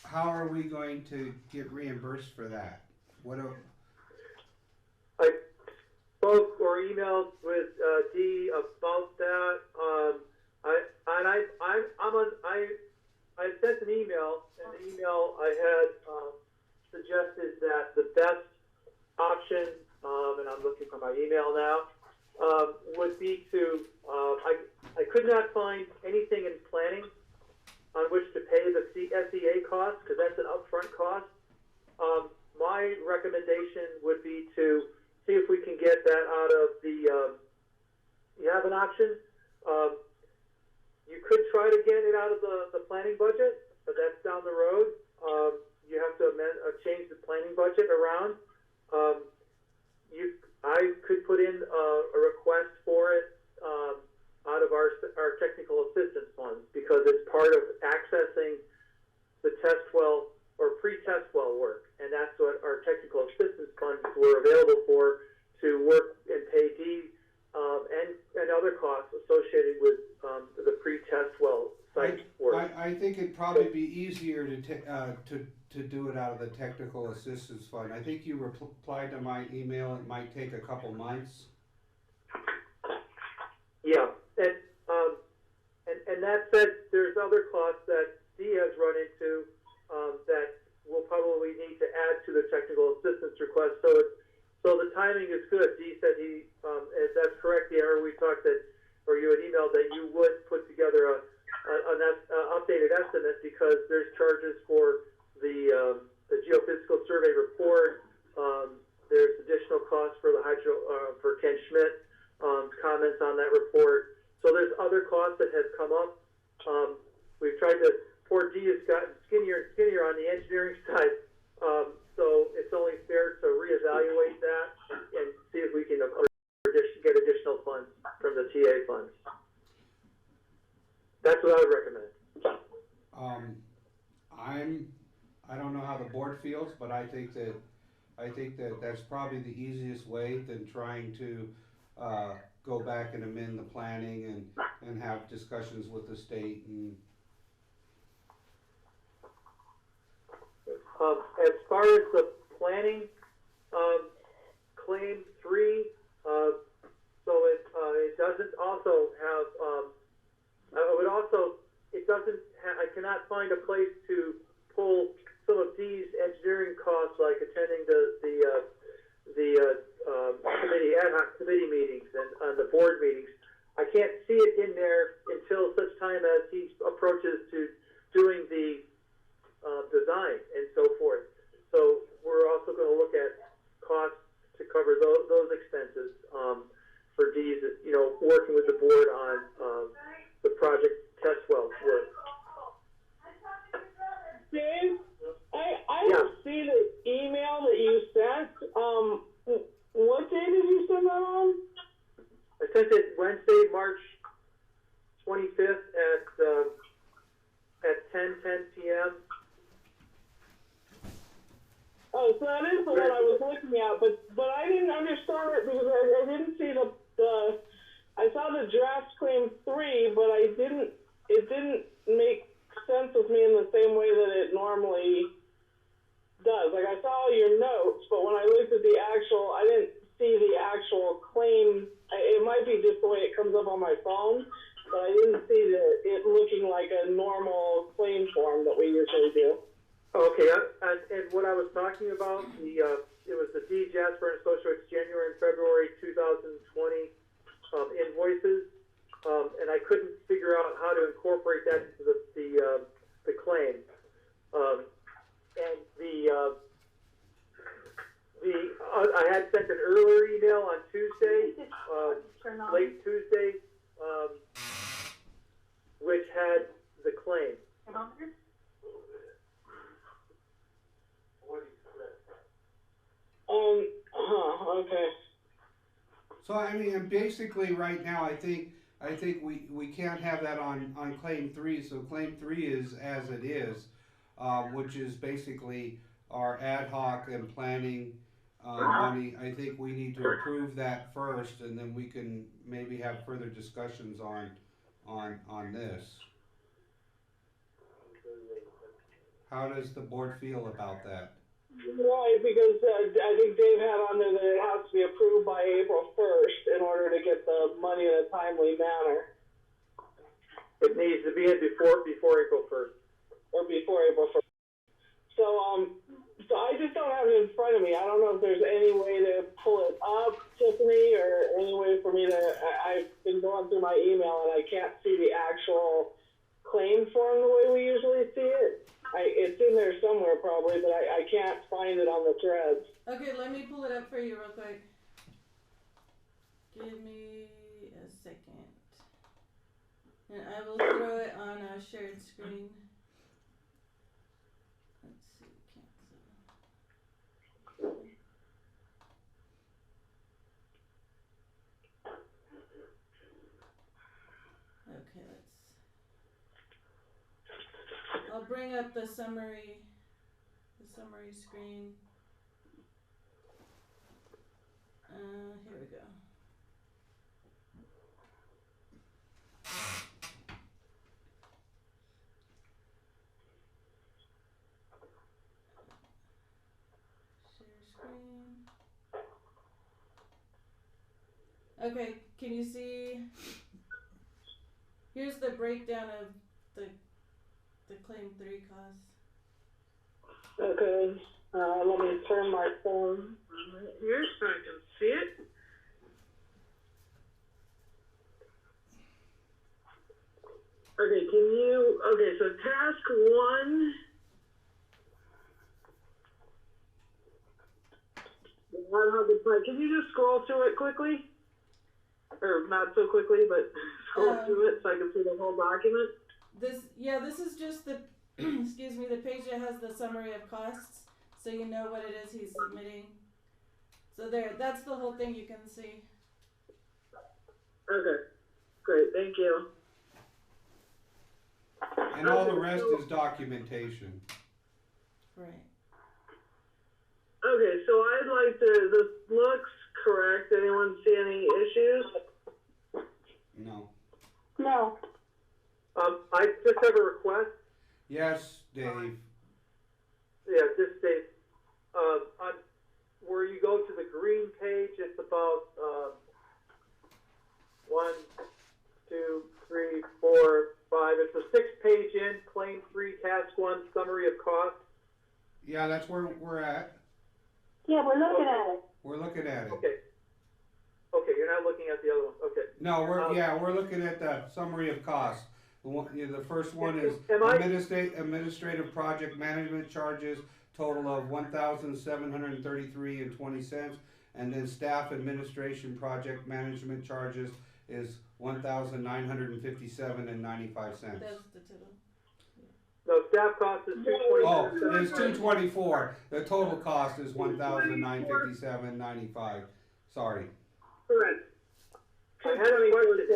[SPEAKER 1] how are we going to get reimbursed for that?
[SPEAKER 8] I spoke or emailed with Dee about that. I sent an email. In the email, I had suggested that the best option, and I'm looking for my email now, would be to. I could not find anything in planning on which to pay the SEA cost because that's an upfront cost. My recommendation would be to see if we can get that out of the. You have an option. You could try to get it out of the planning budget, but that's down the road. You have to change the planning budget around. I could put in a request for it out of our technical assistance funds because it's part of accessing the test well or pre-test well work, and that's what our technical assistance funds were available for to work and pay D and other costs associated with the pre-test well site
[SPEAKER 1] think it'd probably be easier to do it out of the technical assistance fund. I think you replied to my email. It might take a couple months.
[SPEAKER 8] Yeah, and that said, there's other costs that Dee has run into that we'll probably need to add to the technical assistance request. So the timing is good. Dee said if that's correct, the error we talked that, or you had emailed that you would put together an updated estimate because there's charges for the geophysical survey report. There's additional costs for the for Ken Schmidt comments on that report. So there's other costs that have come up. We've tried to. Poor Dee has gotten skinnier and skinnier on the engineering side. So it's only fair to reevaluate that and see if we can get additional funds from the TA funds. That's what I would recommend.
[SPEAKER 1] I don't know how the board feels, but I think that that's probably the easiest way than trying to go back and amend the planning and have discussions with the state and.
[SPEAKER 8] As far as the planning, claim 3, so it doesn't also have. I cannot find a place to pull some of these engineering costs, like attending the committee ad hoc committee meetings and the board meetings. I can't see it in there until such time as he approaches to doing the design and so forth. So we're also going to look at costs to cover those expenses for Dee's, working with the board on the project test well work.
[SPEAKER 3] Dave, I don't see the email that you sent. What day did you send that on?
[SPEAKER 8] I sent it Wednesday, March 25th at 10:10 p.m.
[SPEAKER 3] Oh, so that is the one I was looking at, but I didn't understand it because I didn't see the I saw the draft claim 3, but it didn't make sense with me in the same way that it normally does. Like, I saw all your notes, but when I looked at the actual, I didn't see the actual claim. It might be just the way it comes up on my phone, but I didn't see it looking like a normal claim form that we usually do.
[SPEAKER 8] Okay, and what I was talking about, it was the D. Jasper and Associates January and February 2020 invoices, and I couldn't figure out how to incorporate that into the claim. And I had sent an earlier email on Tuesday, late Tuesday, which had the claim.
[SPEAKER 3] Okay.
[SPEAKER 1] So I mean, basically, right now, I think we can't have that on claim 3. So claim 3 is as it is, which is basically our ad hoc and planning money. I think we need to approve that first, and then we can maybe have further discussions on this. How does the board feel about that?
[SPEAKER 3] Right, because I think Dave had on there that it has to be approved by April 1st in order to get the money in a timely manner.
[SPEAKER 8] It needs to be in before April 1st.
[SPEAKER 3] Or before April 1st. So I just don't have it in front of me. I don't know if there's any way to pull it up, Tiffany, or any way for me to, I've been going through my email and I can't see the actual claim form the way we usually see it. It's in there somewhere probably, but I can't find it on the threads.
[SPEAKER 5] Okay, let me pull it up for you real quick. Give me a second. And I will throw it on a shared screen. Let's see, cancel. Okay, I'll bring up the summary screen. Here we go. screen. Okay, can you see? Here's the breakdown of the claim 3 costs.
[SPEAKER 3] Okay, let me turn my phone here so I can see it. Okay, so task 1. Can you just scroll through it quickly? Or not so quickly, but scroll through it so I can see the whole document?
[SPEAKER 5] This is just the, excuse me, the page that has the summary of costs, so you know what it is he's submitting. So that's the whole thing you can see.
[SPEAKER 3] Okay, great, thank you.
[SPEAKER 1] And all the rest is documentation.
[SPEAKER 5] Right.
[SPEAKER 3] Okay, so I'd like to, this looks correct. Anyone see any issues?
[SPEAKER 1] No.
[SPEAKER 7] No.
[SPEAKER 8] I just have a request.
[SPEAKER 1] Yes, Dave.
[SPEAKER 8] Yeah, just Dave. On where you go to the green page, it's about 1, 2, 3, 4, 5. It's a 6-page in, claim 3, task 1, summary of cost.
[SPEAKER 1] Yeah, that's where we're at.
[SPEAKER 7] Yeah, we're looking at it.
[SPEAKER 1] We're looking at it.
[SPEAKER 8] Okay. Okay, you're not looking at the other one. Okay.
[SPEAKER 1] No, we're looking at the summary of costs. The first one is administrative project management charges, total of $1,733.20, and then staff administration project management charges is $1,957.95.
[SPEAKER 5] That's the total.
[SPEAKER 8] No, staff cost is $224.
[SPEAKER 1] Oh, it's $224. The total cost is $1,957.95. Sorry.
[SPEAKER 3] Correct.
[SPEAKER 8] I had a question.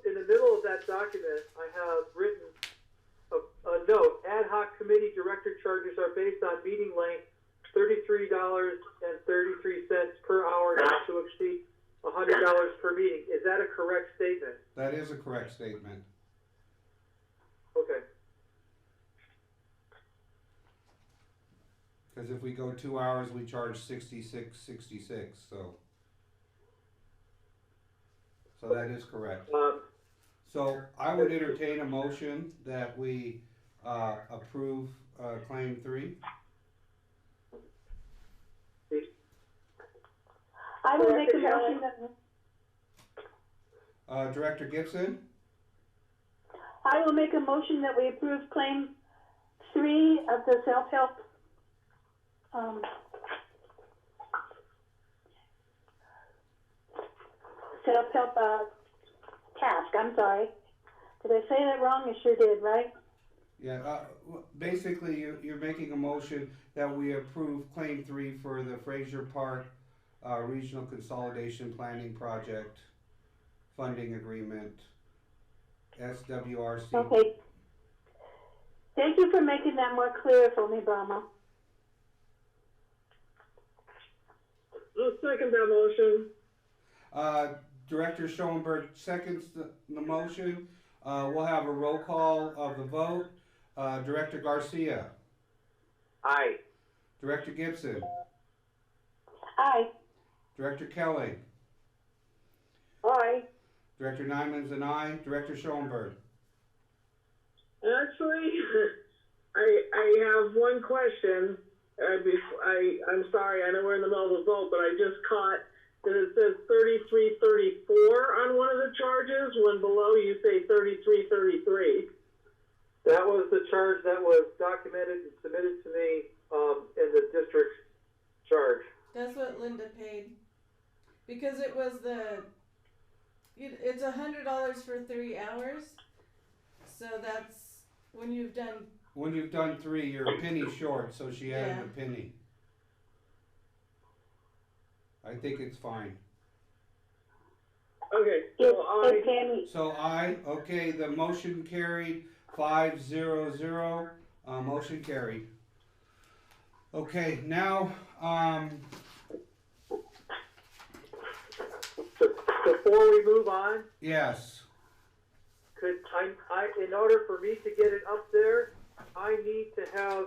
[SPEAKER 8] In the middle of that document, I have written a note. Ad hoc committee director charges are based on meeting length, $33.33 per hour, not to exceed $100 per meeting. Is that a correct statement?
[SPEAKER 1] That is a correct statement.
[SPEAKER 8] Okay.
[SPEAKER 1] Because if we go 2 hours, we charge $66.66. So that is correct. So I would entertain a motion that we approve claim 3.
[SPEAKER 7] I will make a motion that.
[SPEAKER 1] Director Gibson?
[SPEAKER 7] I will make a motion that we approve claim 3 of the self-help. Self-help task. I'm sorry. Did I say that wrong? I sure did, right?
[SPEAKER 1] Yeah. Basically, you're making a motion that we approve claim 3 for the Fraser Park Regional Consolidation Planning Project funding agreement, SWRC.
[SPEAKER 7] Okay. Thank you for making that more clear for me, Brahma.
[SPEAKER 3] I'll second that motion.
[SPEAKER 1] Director Schoenberg seconds the motion. We'll have a roll call of the vote. Director Garcia.
[SPEAKER 10] Aye.
[SPEAKER 1] Director Gibson.
[SPEAKER 7] Aye.
[SPEAKER 1] Director Kelly.
[SPEAKER 3] Aye.
[SPEAKER 1] Director Nyman's an aye. Director Schoenberg.
[SPEAKER 3] Actually, I have one question. I'm sorry, I know we're in the middle of the vote, but I just caught that it says 3334 on one of the charges, when below you say 3333.
[SPEAKER 8] That was the charge that was documented and submitted to me in the district's charge.
[SPEAKER 5] That's what Linda paid. Because it was it's $100 for 3 hours. So that's when you've done.
[SPEAKER 1] When you've done 3, you're a penny short, so she added a penny. I think it's fine.
[SPEAKER 3] Okay,
[SPEAKER 1] so aye. Okay, the motion carried 5-0-0. Motion carried. Okay, now
[SPEAKER 8] Before we move on,
[SPEAKER 1] yes.
[SPEAKER 8] could I in order for me to get it up there, I need to have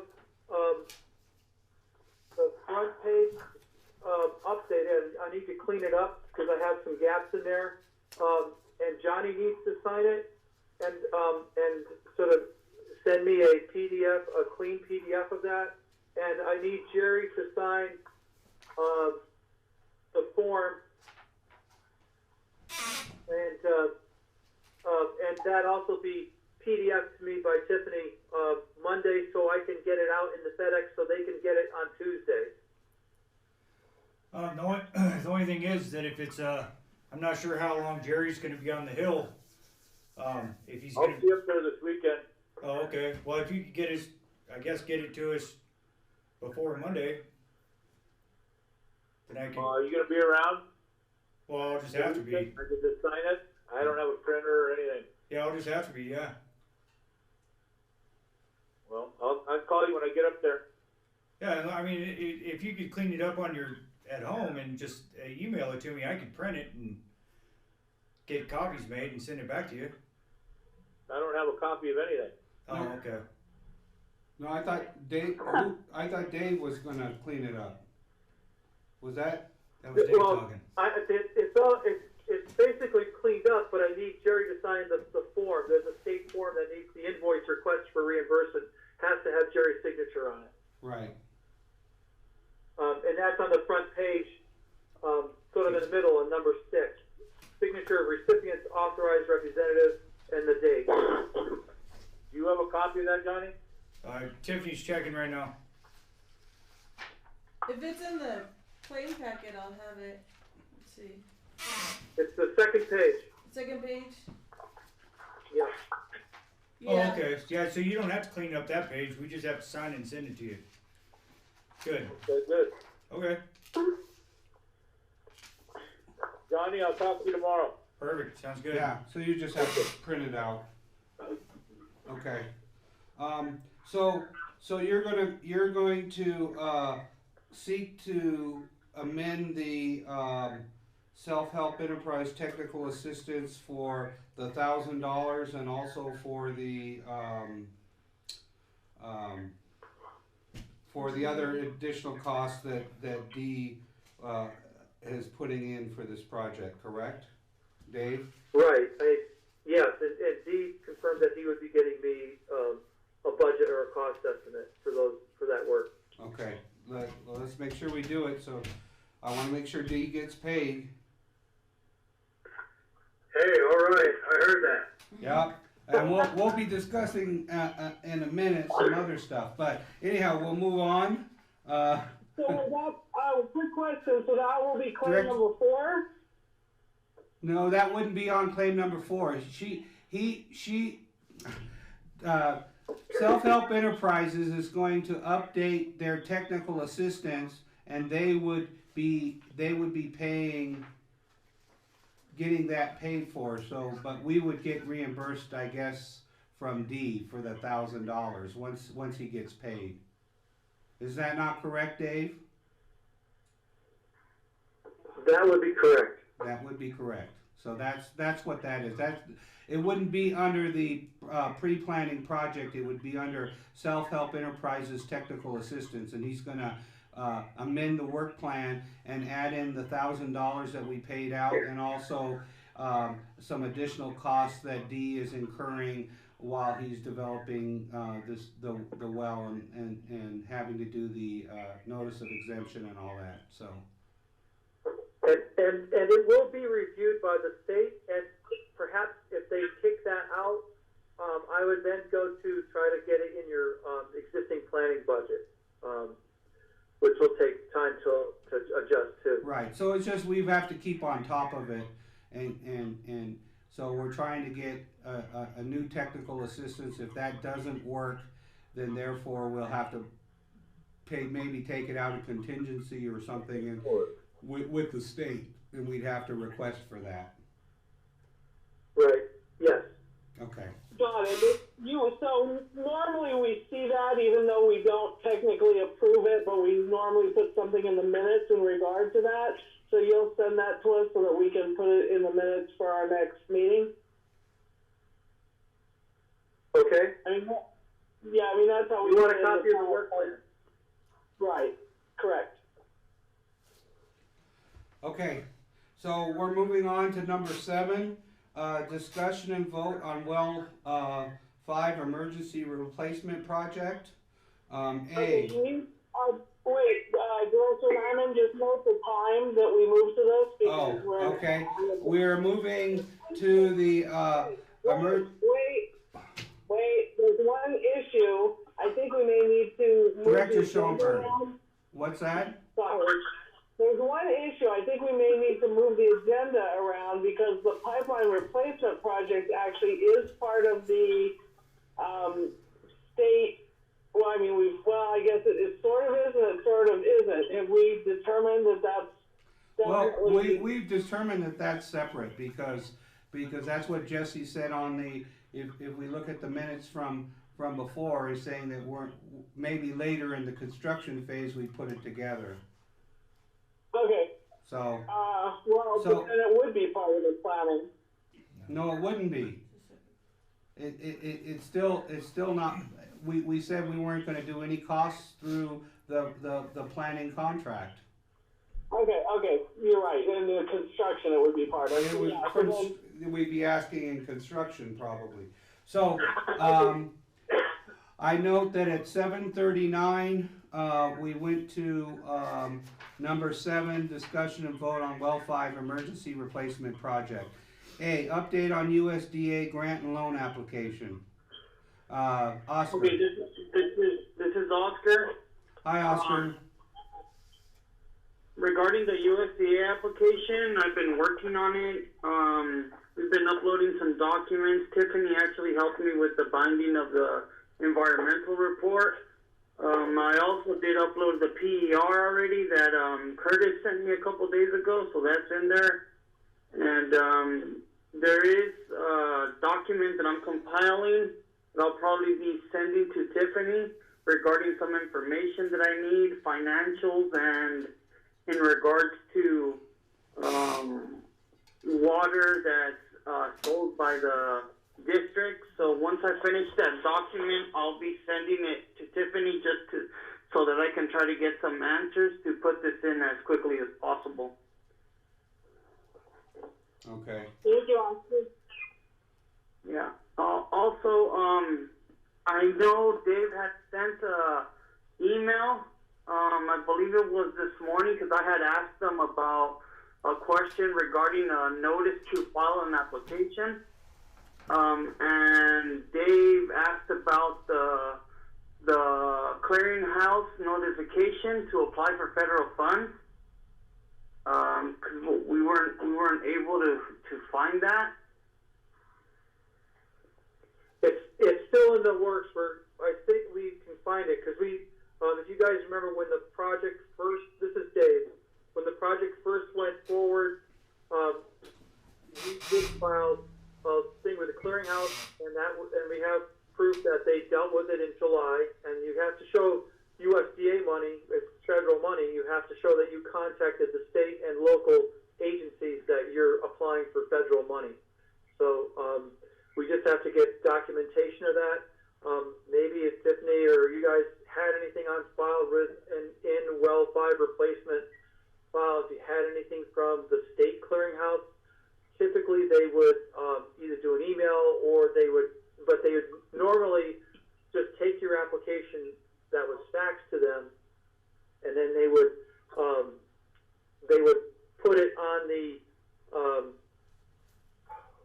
[SPEAKER 8] the front page update it. I need to clean it up because I have some gaps in there. And Johnny needs to sign it and sort of send me a PDF, a clean PDF of that. And I need Jerry to sign the form, and that also be PDF to me by Tiffany Monday, so I can get it out in the FedEx so they can get it on Tuesday.
[SPEAKER 4] The only thing is that if it's I'm not sure how long Jerry's going to be on the hill. If he's
[SPEAKER 10] I'll
[SPEAKER 4] going
[SPEAKER 10] be up there this weekend.
[SPEAKER 4] Oh, okay. Well, if you could get it to us before Monday, then I can.
[SPEAKER 10] Are you going to be around?
[SPEAKER 4] Well, I'll just have to be.
[SPEAKER 10] I can just sign it. I don't have a printer or anything.
[SPEAKER 4] Yeah, I'll just have to be. Yeah.
[SPEAKER 10] Well, I'll call you when I get up there.
[SPEAKER 4] Yeah, I mean, if you could clean it up at home and just email it to me, I could print it and get copies made and send it back to you.
[SPEAKER 10] I don't have a copy of anything.
[SPEAKER 4] Oh, okay.
[SPEAKER 1] No, I thought Dave was gonna clean it up. Was that?
[SPEAKER 4] That was Dave talking.
[SPEAKER 8] It's basically cleaned up, but I need Jerry to sign the form. There's a state form that needs the invoice request for reimbursement, has to have Jerry's signature on it.
[SPEAKER 1] Right.
[SPEAKER 8] And that's on the front page, sort of in the middle on number 6. Signature of recipients, authorized representative, and the date.
[SPEAKER 10] Do you have a copy of that, Johnny?
[SPEAKER 4] Tiffany's checking right now.
[SPEAKER 5] If it's in the claim packet, I'll have it. Let's see.
[SPEAKER 8] It's the second page.
[SPEAKER 5] Second page?
[SPEAKER 8] Yeah.
[SPEAKER 5] Yeah.
[SPEAKER 4] Oh, okay. Yeah, so you don't have to clean up that page. We just have to sign it and send it to you. Good.
[SPEAKER 10] Good.
[SPEAKER 4] Okay.
[SPEAKER 10] Johnny, I'll talk to you tomorrow.
[SPEAKER 4] Perfect. Sounds good.
[SPEAKER 1] Yeah. So you just have to print it out. Okay. So you're going to seek to amend the self-help enterprise technical assistance for the $1,000 and also for the other additional costs that Dee is putting in for this project, correct, Dave?
[SPEAKER 8] Right. Yes, and Dee confirmed that he would be getting me a budget or a cost estimate for that work.
[SPEAKER 1] Okay. Let's make sure we do it. So I want to make sure Dee gets paid.
[SPEAKER 6] Hey, all right, I heard that.
[SPEAKER 1] Yeah. And we'll be discussing in a minute some other stuff. But anyhow, we'll move on.
[SPEAKER 3] So that, quick question, so that will be claim number 4?
[SPEAKER 1] No, that wouldn't be on claim number 4. Self-Help Enterprises is going to update their technical assistance, and they would be paying, getting that paid for. So, but we would get reimbursed, I guess, from Dee for the $1,000 once he gets paid. Is that not correct, Dave?
[SPEAKER 8] That would be correct.
[SPEAKER 1] That would be correct. So that's what that is. It wouldn't be under the pre-planning project. It would be under Self-Help Enterprises Technical Assistance, and he's going to amend the work plan and add in the $1,000 that we paid out, and also some additional costs that Dee is incurring while he's developing the well and having to do the notice of exemption and all that. So.
[SPEAKER 8] And it will be reviewed by the state, and perhaps if they kick that out, I would then go to try to get it in your existing planning budget, which will take time to adjust to.
[SPEAKER 1] Right. So it's just we have to keep on top of it, and so we're trying to get a new technical assistance. If that doesn't work, then therefore we'll have to maybe take it out of contingency or something, and with the state, and we'd have to request for that.
[SPEAKER 8] Right. Yes.
[SPEAKER 1] Okay.
[SPEAKER 3] Got it. So normally we see that even though we don't technically approve it, but we normally put something in the minutes in regard to that. So you'll send that to us so that we can put it in the minutes for our next meeting?
[SPEAKER 8] Okay.
[SPEAKER 3] That's how we
[SPEAKER 8] want a copy of the work plan.
[SPEAKER 3] Right. Correct.
[SPEAKER 1] Okay, so we're moving on to number 7, discussion and vote on well 5 emergency replacement project.
[SPEAKER 3] Okay, wait, Director Lyman, just note the time that we moved to this because we're.
[SPEAKER 1] Okay. We're moving to the
[SPEAKER 3] Wait, there's one issue. I think we may need to move
[SPEAKER 1] Director
[SPEAKER 3] the agenda
[SPEAKER 1] Schoenberg.
[SPEAKER 3] around.
[SPEAKER 1] What's that?
[SPEAKER 3] Sorry. There's one issue. I think we may need to move the agenda around because the pipeline replacement project actually is part of the state. Well, I mean, I guess it sort of is and it sort of isn't. Have we determined that that's definitely?
[SPEAKER 1] Well, we've determined that that's separate because that's what Jesse said on the, if we look at the minutes from before, is saying that we're maybe later in the construction phase we put it together.
[SPEAKER 3] Okay.
[SPEAKER 1] So.
[SPEAKER 3] But then it would be part of the planning.
[SPEAKER 1] No, it wouldn't be. It's still not. We said we weren't going to do any costs through the planning contract.
[SPEAKER 3] Okay, you're right. In the construction, it would be part of it.
[SPEAKER 1] We'd be asking in construction probably. So I note that at 7:39 we went to number 7, discussion and vote on well 5 emergency replacement project. A, update on USDA grant and loan application. Oscar.
[SPEAKER 2] Okay, this is Oscar.
[SPEAKER 1] Hi, Oscar.
[SPEAKER 2] Regarding the USDA application, I've been working on it. We've been uploading some documents. Tiffany actually helped me with the binding of the environmental report. I also did upload the PER already that Curtis sent me a couple days ago, so that's in there. And there is a document that I'm compiling that I'll probably be sending to Tiffany regarding some information that I need, financials, and in regards to water that's sold by the district. So once I finish that document, I'll be sending it to Tiffany so that I can try to get some answers to put this in as quickly as possible.
[SPEAKER 1] Okay.
[SPEAKER 3] Thank you, Oscar.
[SPEAKER 2] Yeah. Also, I know Dave had sent an email. I believe it was this morning because I had asked them about a question regarding a notice to file an application. And Dave asked about the clearinghouse notification to apply for federal funds. Because we weren't able to find that.
[SPEAKER 8] It's still in the works. I think we can find it because if you guys remember when the project first, this is Dave, when the project first went forward, we did file a thing with the clearinghouse, and we have proof that they dealt with it in July, and you have to show USDA money, it's federal money, you have to show that you contacted the state and local agencies that you're applying for federal money. So we just have to get documentation of that. Maybe if Tiffany or you guys had anything on file in well 5 replacement file, if you had anything from the state clearinghouse, typically they would either do an email or they would normally just take your application that was faxed to them, and then they would put it on the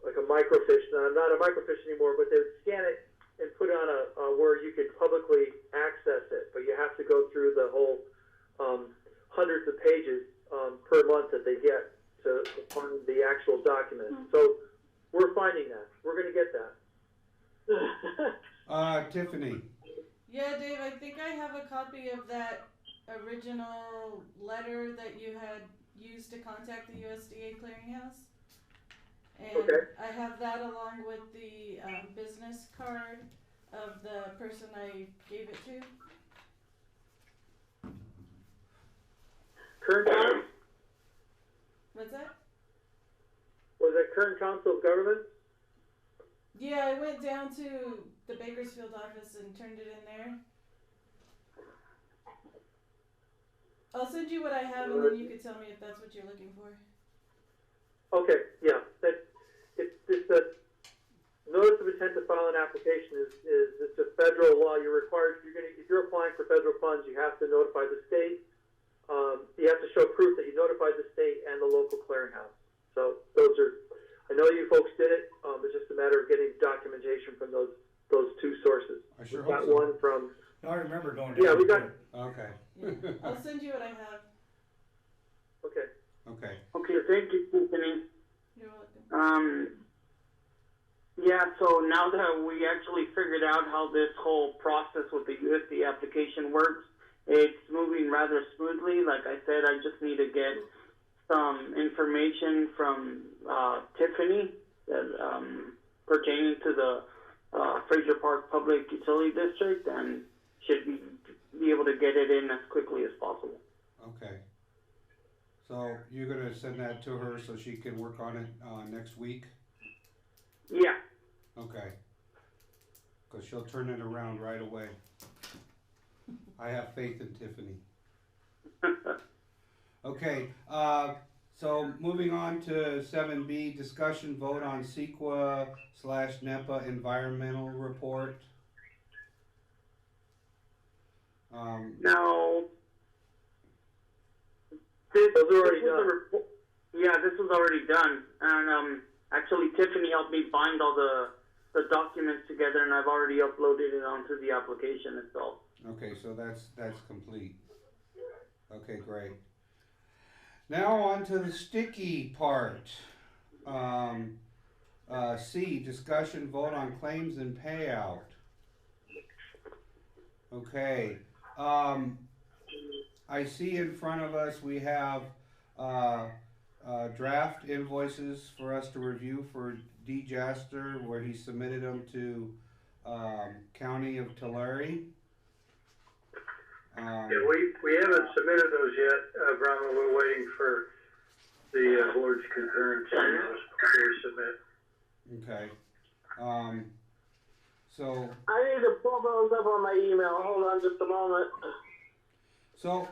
[SPEAKER 8] like a microfiche, not a microfiche anymore, but they would scan it and put it on a where you could publicly access it, but you have to go through the whole hundreds of pages per month that they get to find the actual document. So we're finding that. We're going to get that.
[SPEAKER 1] Tiffany.
[SPEAKER 5] Yeah, Dave, I think I have a copy of that original letter that you had used to contact the USDA clearinghouse. And
[SPEAKER 8] Okay.
[SPEAKER 5] I have that along with the business card of the person I gave it to.
[SPEAKER 8] Kern County?
[SPEAKER 5] What's that?
[SPEAKER 8] Was it Kern Council of Government?
[SPEAKER 5] Yeah, I went down to the Bakersfield office and turned it in there. I'll send you what I have, and then you can tell me if that's what you're looking for.
[SPEAKER 8] Okay, yeah, it's the notice of intent to file an application is it's a federal law. You're required, if you're applying for federal funds, you have to notify the state. You have to show proof that you notified the state and the local clearinghouse. So those are, I know you folks did it. It's just a matter of getting documentation from those two sources.
[SPEAKER 1] I sure
[SPEAKER 8] We've got
[SPEAKER 1] hope so.
[SPEAKER 8] one from.
[SPEAKER 4] No, I remember going.
[SPEAKER 8] Yeah, we got.
[SPEAKER 1] Okay.
[SPEAKER 5] Yeah. I'll send you what I have.
[SPEAKER 8] Okay.
[SPEAKER 1] Okay.
[SPEAKER 2] Okay, thank you, Tiffany.
[SPEAKER 5] You're welcome.
[SPEAKER 2] Yeah, so now that we actually figured out how this whole process with the USD application works, it's moving rather smoothly. Like I said, I just need to get some information from Tiffany that, pertaining to the Fraser Park Public Utility District, and should be able to get it in as quickly as possible.
[SPEAKER 1] Okay. So you're gonna send that to her so she can work on it next week?
[SPEAKER 2] Yeah.
[SPEAKER 1] Okay. Because she'll turn it around right away. I have faith in Tiffany. Okay, so moving on to 7B, discussion vote on CEQA/NEPA environmental report.
[SPEAKER 2] Now, this was already done, and actually Tiffany helped me bind all the documents together, and I've already uploaded it onto the application itself.
[SPEAKER 1] Okay, so that's complete. Okay, great. Now on to the sticky part. C, discussion vote on claims and payout. Okay. I see in front of us we have draft invoices for us to review for D. Jaster, where he submitted them to County of Tulare.
[SPEAKER 6] Yeah, we haven't submitted those yet, Brahma. We're waiting for the board's concurrence on those before we submit.
[SPEAKER 1] Okay. So
[SPEAKER 3] I need to pull those up on my email. Hold on just a moment.
[SPEAKER 1] So,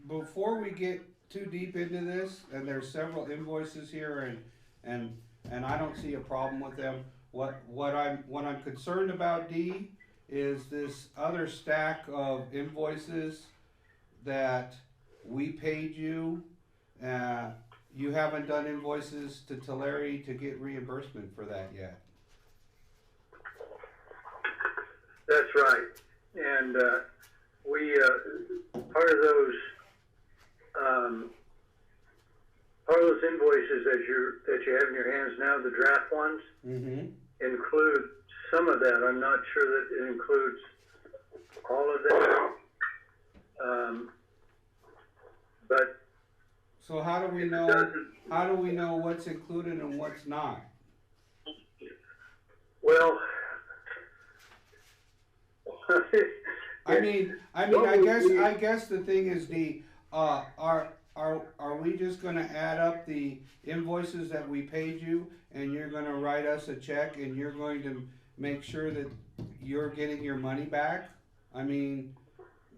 [SPEAKER 1] before we get too deep into this, and there's several invoices here, and I don't see a problem with them. What I'm concerned about, D, is this other stack of invoices that we paid you. You haven't done invoices to Tulare to get reimbursement for that yet.
[SPEAKER 6] That's right, and we part of those invoices that you have in your hands now, the draft ones, include some of that. I'm not sure that it includes all of that, but
[SPEAKER 1] so how do we know? How do we know what's included and what's not?
[SPEAKER 6] Well,
[SPEAKER 1] I guess the thing is, are we just gonna add up the invoices that we paid you, and you're gonna write us a check, and you're going to make sure that you're getting your money back? I mean.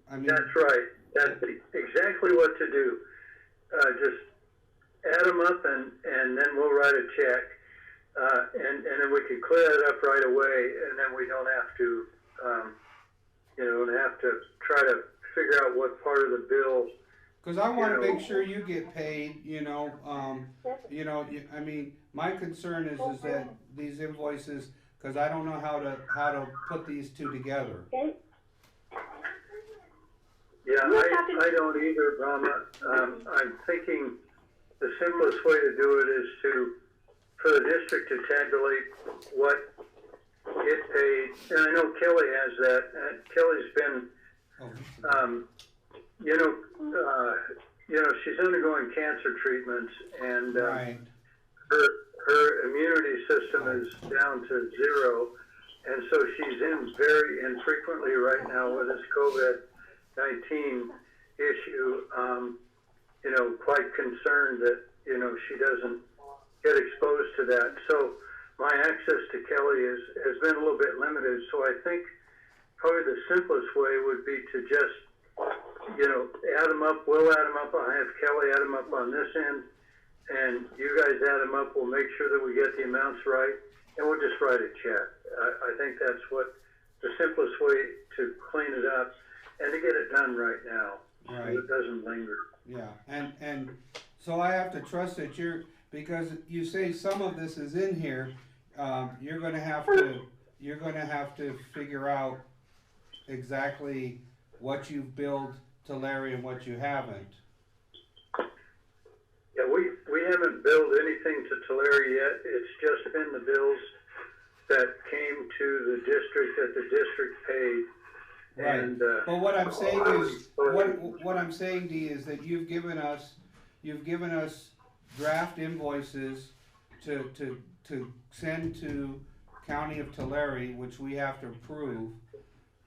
[SPEAKER 6] That's right. That's exactly what to do. Just add them up, and then we'll write a check, and then we can clear it up right away, and then we don't have to. Have to try to figure out what part of the bill.
[SPEAKER 1] Because I want to make sure you get paid. My concern is that these invoices, because I don't know how to put these two together.
[SPEAKER 6] Yeah, I don't either, Brahma. I'm thinking the simplest way to do it is for the district to tabulate what get paid, and I know Kelly has that. Kelly's been, she's undergoing cancer treatments, and
[SPEAKER 1] right.
[SPEAKER 6] her immunity system is down to 0, and so she's in very infrequently right now with this COVID-19 issue. Quite concerned that she doesn't get exposed to that. So my access to Kelly has been a little bit limited, so I think probably the simplest way would be to just add them up. We'll add them up. I'll have Kelly add them up on this end, and you guys add them up. We'll make sure that we get the amounts right, and we'll just write a check. I think that's what the simplest way to clean it up and to get it done right now,
[SPEAKER 1] Right.
[SPEAKER 6] so it doesn't linger.
[SPEAKER 1] Yeah, and so I have to trust that because you say some of this is in here, you're gonna have to figure out exactly what you've billed to Larry and what you haven't.
[SPEAKER 6] Yeah, we haven't billed anything to Tulare yet. It's just been the bills that came to the district that the district paid.
[SPEAKER 1] Right.
[SPEAKER 6] And,
[SPEAKER 1] but what I'm saying is, what I'm saying, Dee, is that you've given us draft invoices to send to County of Tulare, which we have to approve,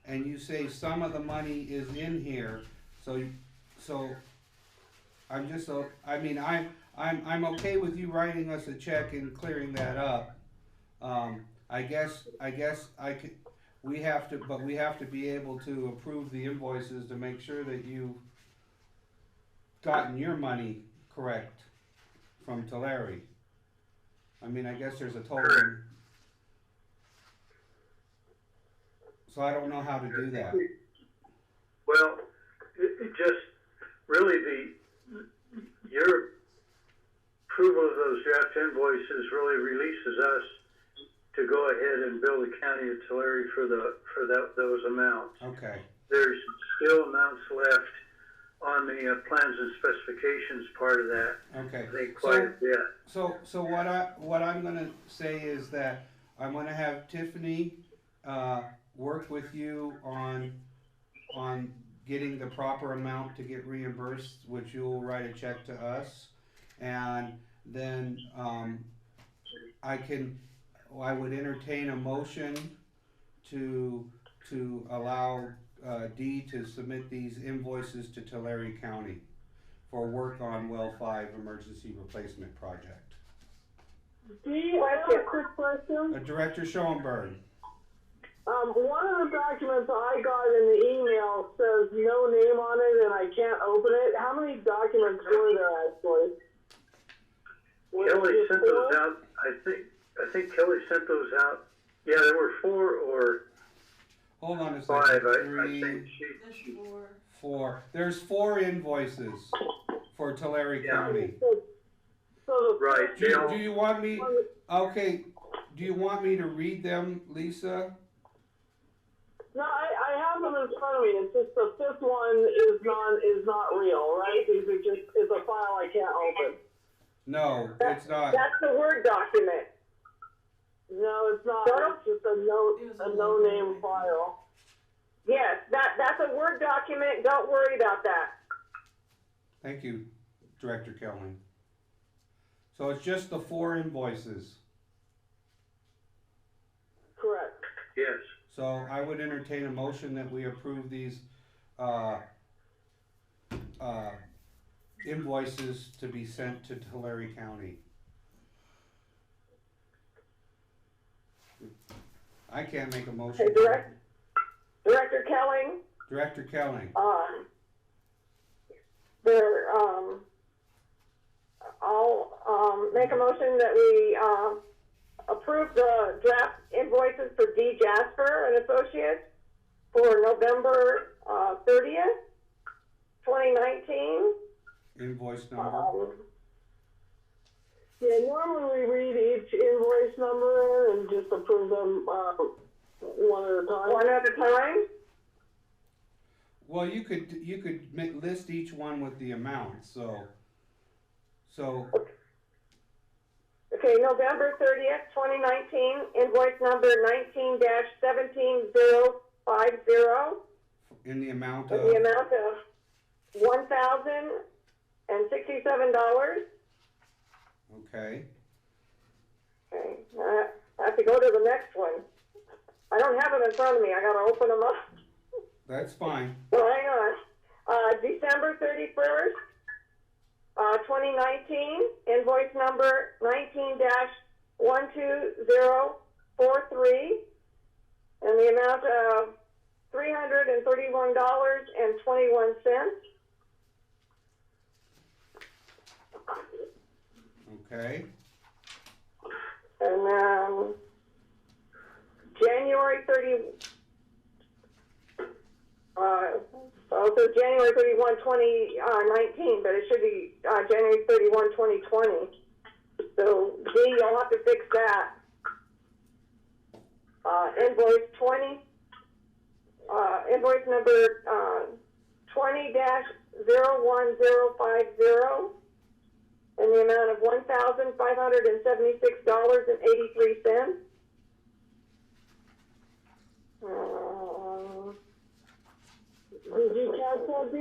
[SPEAKER 1] and you say some of the money is in here, so I'm okay with you writing us a check and clearing that up. I guess we have to be able to approve the invoices to make sure that you've gotten your money correct from Tulare. I mean, I guess there's a total. So I don't know how to do that.
[SPEAKER 6] Well, it just really your approval of those draft invoices really releases us to go ahead and bill the County of Tulare for those amounts.
[SPEAKER 1] Okay.
[SPEAKER 6] There's still amounts left on the plans and specifications part of that.
[SPEAKER 1] Okay.
[SPEAKER 6] I think quite a bit.
[SPEAKER 1] So what I'm gonna say is that I'm gonna have Tiffany work with you on getting the proper amount to get reimbursed, which you'll write a check to us, and then I would entertain a motion to allow Dee to submit these invoices to Tulare County for work on Well 5 Emergency Replacement Project.
[SPEAKER 3] Dee, I have a quick question.
[SPEAKER 1] Director Schoenberg.
[SPEAKER 3] One of the documents I got in the email says no name on it and I can't open it. How many documents were there actually?
[SPEAKER 6] Kelly sent those out. I think Kelly sent those out. Yeah, there were 4 or
[SPEAKER 1] Hold on a
[SPEAKER 6] 5.
[SPEAKER 1] second.
[SPEAKER 6] I think she.
[SPEAKER 1] Four. There's 4 invoices for Tulare County.
[SPEAKER 6] Right.
[SPEAKER 1] Do you want me? Okay. Do you want me to read them, Lisa?
[SPEAKER 3] No, I have them in front of me. It's just the 5th one is not real, right? It's a file I can't open.
[SPEAKER 1] No, it's not.
[SPEAKER 9] That's the Word document.
[SPEAKER 3] No, it's not. It's just a no-name file.
[SPEAKER 9] Yes, that's a Word document. Don't worry about that.
[SPEAKER 1] Thank you, Director Kelly. So it's just the 4 invoices.
[SPEAKER 3] Correct.
[SPEAKER 6] Yes.
[SPEAKER 1] So I would entertain a motion that we approve these invoices to be sent to Tulare County. I can't make a motion.
[SPEAKER 9] Okay, Director Kelling.
[SPEAKER 1] Director Kelling.
[SPEAKER 9] I'll make a motion that we approve the draft invoices for D. Jasper and Associates for November 30th, 2019.
[SPEAKER 1] Invoice number.
[SPEAKER 3] Yeah, normally we read each invoice number and just approve them one at a time.
[SPEAKER 9] One at a time?
[SPEAKER 1] Well, you could list each one with the amount. So.
[SPEAKER 9] Okay, November 30th, 2019, invoice number 19-17050.
[SPEAKER 1] In the amount
[SPEAKER 9] of $1,067.
[SPEAKER 1] Okay.
[SPEAKER 9] Okay, I have to go to the next one. I don't have them in front of me. I got to open them up.
[SPEAKER 1] That's fine.
[SPEAKER 9] Well, hang on. December 31st, 2019, invoice number 19-12043, and the amount of $331.21.
[SPEAKER 1] Okay.
[SPEAKER 9] And then January 31, 2019, but it should be January 31, 2020. So D, you'll have to fix that. Invoice 20, invoice number 20-01050, in the amount of $1,576.83.
[SPEAKER 3] Did you catch that, B?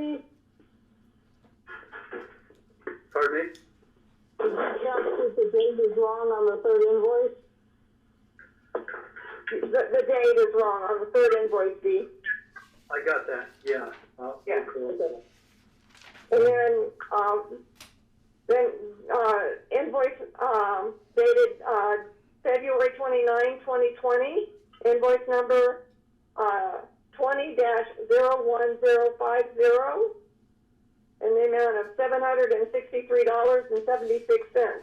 [SPEAKER 6] Pardon me?
[SPEAKER 3] Did you catch that the date is wrong on the third invoice?
[SPEAKER 9] The date is wrong on the third invoice, D.
[SPEAKER 6] I got that, yeah.
[SPEAKER 9] Yeah.
[SPEAKER 6] Cool.
[SPEAKER 9] And then invoice dated February 29, 2020, invoice number 20-01050, in the amount of $763.76.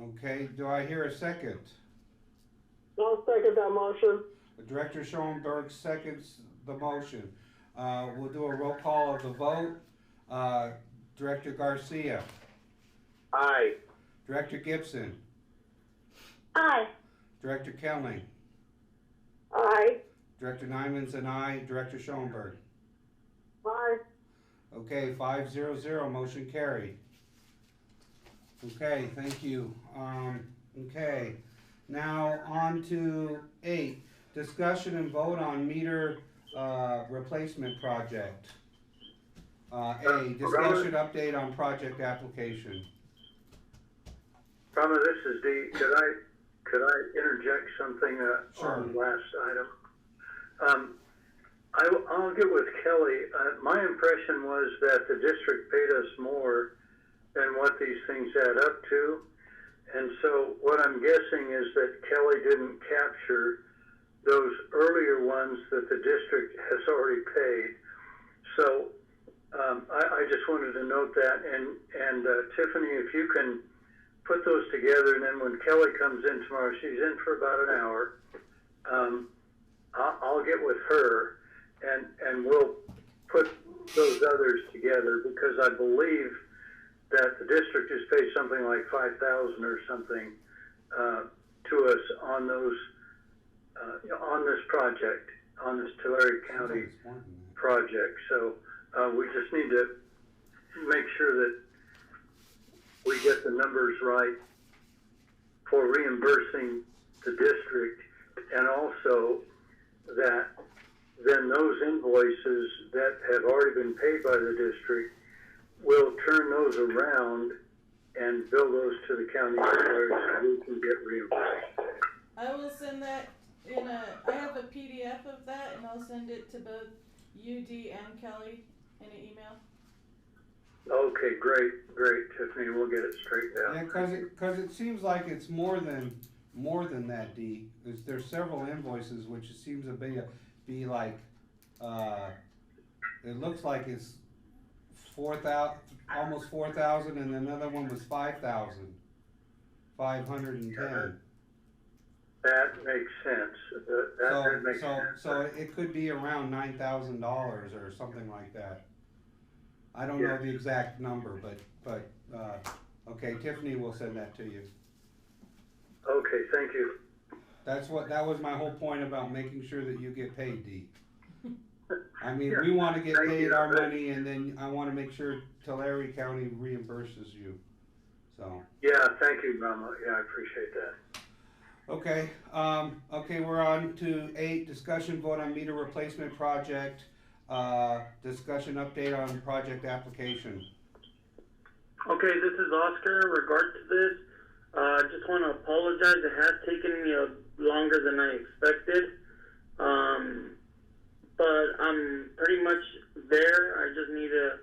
[SPEAKER 1] Okay, do I hear a second?
[SPEAKER 3] I'll second that motion.
[SPEAKER 1] Director Schoenberg seconds the motion. We'll do a roll call of the vote. Director Garcia.
[SPEAKER 10] Aye.
[SPEAKER 1] Director Gibson.
[SPEAKER 7] Aye.
[SPEAKER 1] Director Kelly.
[SPEAKER 9] Aye.
[SPEAKER 1] Director Nyman's an aye. Director Schoenberg.
[SPEAKER 3] Aye.
[SPEAKER 1] Okay, 5-0-0, motion carried. Okay, thank you. Okay, now on to 8, discussion and vote on meter replacement project. A, discussion update on project application.
[SPEAKER 6] Rama, this is Dee. Could I interject something
[SPEAKER 1] Sure.
[SPEAKER 6] on the last item? I'll get with Kelly. My impression was that the district paid us more than what these things add up to. And so what I'm guessing is that Kelly didn't capture those earlier ones that the district has already paid. So I just wanted to note that. And Tiffany, if you can put those together, and then when Kelly comes in tomorrow, she's in for about an hour, I'll get with her and we'll put those others together, because I believe that the district has paid something like $5,000 or something to us on those on this project, on this Tulare County project. So we just need to make sure that we get the numbers right for reimbursing the district, and also that then those invoices that have already been paid by the district, we'll turn those around and bill those to the county employees so we can get reimbursed.
[SPEAKER 5] I will send that I have a PDF of that, and I'll send it to both UD and Kelly in an email.
[SPEAKER 6] Okay, great, Tiffany. We'll get it straightened out.
[SPEAKER 1] Yeah, because it seems like it's more than that, D. There's several invoices which it seems to be like it looks like it's 4,000, almost 4,000, and another one was 5,510.
[SPEAKER 6] That makes sense. That makes sense.
[SPEAKER 1] So it could be around $9,000 or something like that. I don't know the exact number, but okay, Tiffany will send that to you.
[SPEAKER 6] Okay, thank you.
[SPEAKER 1] That was my whole point about making sure that you get paid, D. I mean, we want to get paid our money, and then I want to make sure Tulare County reimburses you. So.
[SPEAKER 6] Yeah, thank you, Mama. Yeah, I appreciate that.
[SPEAKER 1] Okay, okay, we're on to 8, discussion vote on meter replacement project, discussion update on project application.
[SPEAKER 2] Okay, this is Oscar. In regard to this, I just want to apologize. It has taken me longer than I expected, but I'm pretty much there. I just need to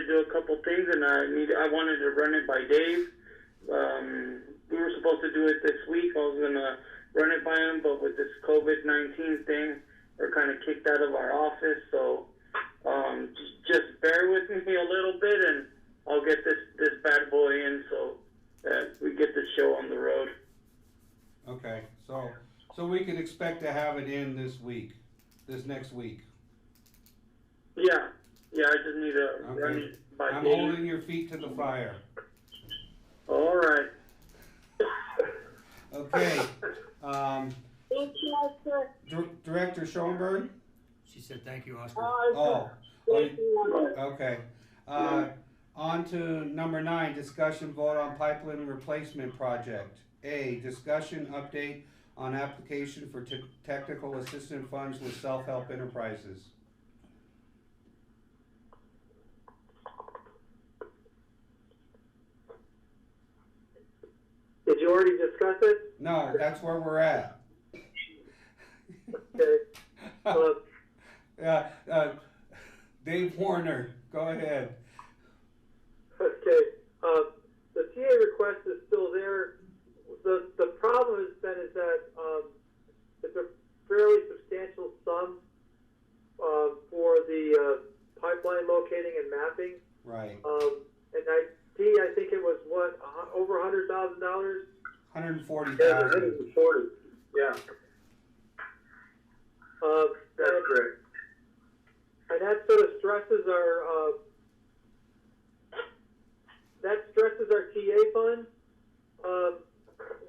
[SPEAKER 2] do a couple things, and I wanted to run it by Dave. We were supposed to do it this week. I was gonna run it by him, but with this COVID-19 thing, are kind of kicked out of our office. So just bear with me a little bit, and I'll get this bad boy in so that we get the show on the road.
[SPEAKER 1] Okay, so we can expect to have it in this next week.
[SPEAKER 2] Yeah, I just need to run it by
[SPEAKER 1] I'm
[SPEAKER 2] Dave.
[SPEAKER 1] holding your feet to the fire.
[SPEAKER 2] All right.
[SPEAKER 1] Okay.
[SPEAKER 3] Thank you, Oscar.
[SPEAKER 1] Director Schoenberg?
[SPEAKER 4] She said, thank you, Oscar.
[SPEAKER 3] Thank you.
[SPEAKER 1] Okay. On to number 9, discussion vote on pipeline replacement project. A, discussion update on application for technical assistance funds with Self-Help Enterprises.
[SPEAKER 8] Did you already discuss it?
[SPEAKER 1] No, that's where we're at.
[SPEAKER 8] Okay.
[SPEAKER 1] Dave Warner, go ahead.
[SPEAKER 8] Okay. The TA request is still there. The problem has been is that it's a fairly substantial sum for the pipeline locating and mapping.
[SPEAKER 1] Right.
[SPEAKER 8] And I think it was what, over $100,000?
[SPEAKER 1] 140,000.
[SPEAKER 6] Yeah, 140. Yeah, that's correct.
[SPEAKER 8] And that sort of stresses our TA fund.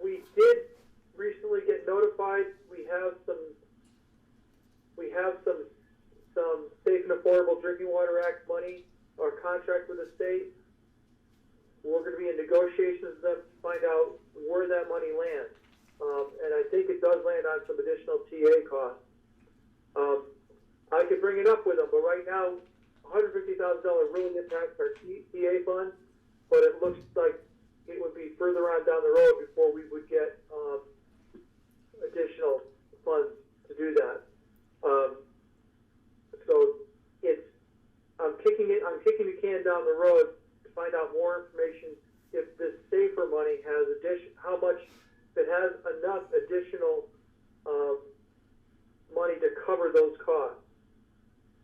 [SPEAKER 8] We did recently get notified. We have some Safe and Affordable Drinking Water Act money, our contract with the state. We're going to be in negotiations with them to find out where that money lands. And I think it does land on some additional TA costs. I could bring it up with them, but right now, $150,000 really impacts our TA fund, but it looks like it would be further on down the road before we would get additional funds to do that. So I'm kicking the can down the road to find out more information if this SAFER money has how much, if it has enough additional money to cover those costs.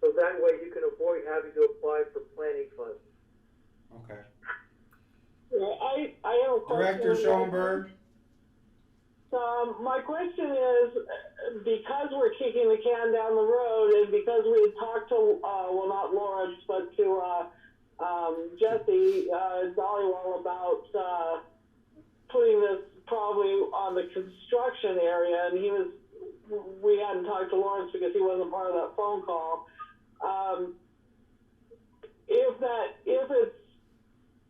[SPEAKER 8] So that way you can avoid having to apply for planning funds.
[SPEAKER 1] Okay.
[SPEAKER 3] I have a question.
[SPEAKER 1] Director Schoenberg?
[SPEAKER 3] My question is, because we're kicking the can down the road, and because we had talked to, well, not Lawrence, but to Jesse Dollywall about putting this probably on the construction area, and we hadn't talked to Lawrence because he wasn't part of that phone call.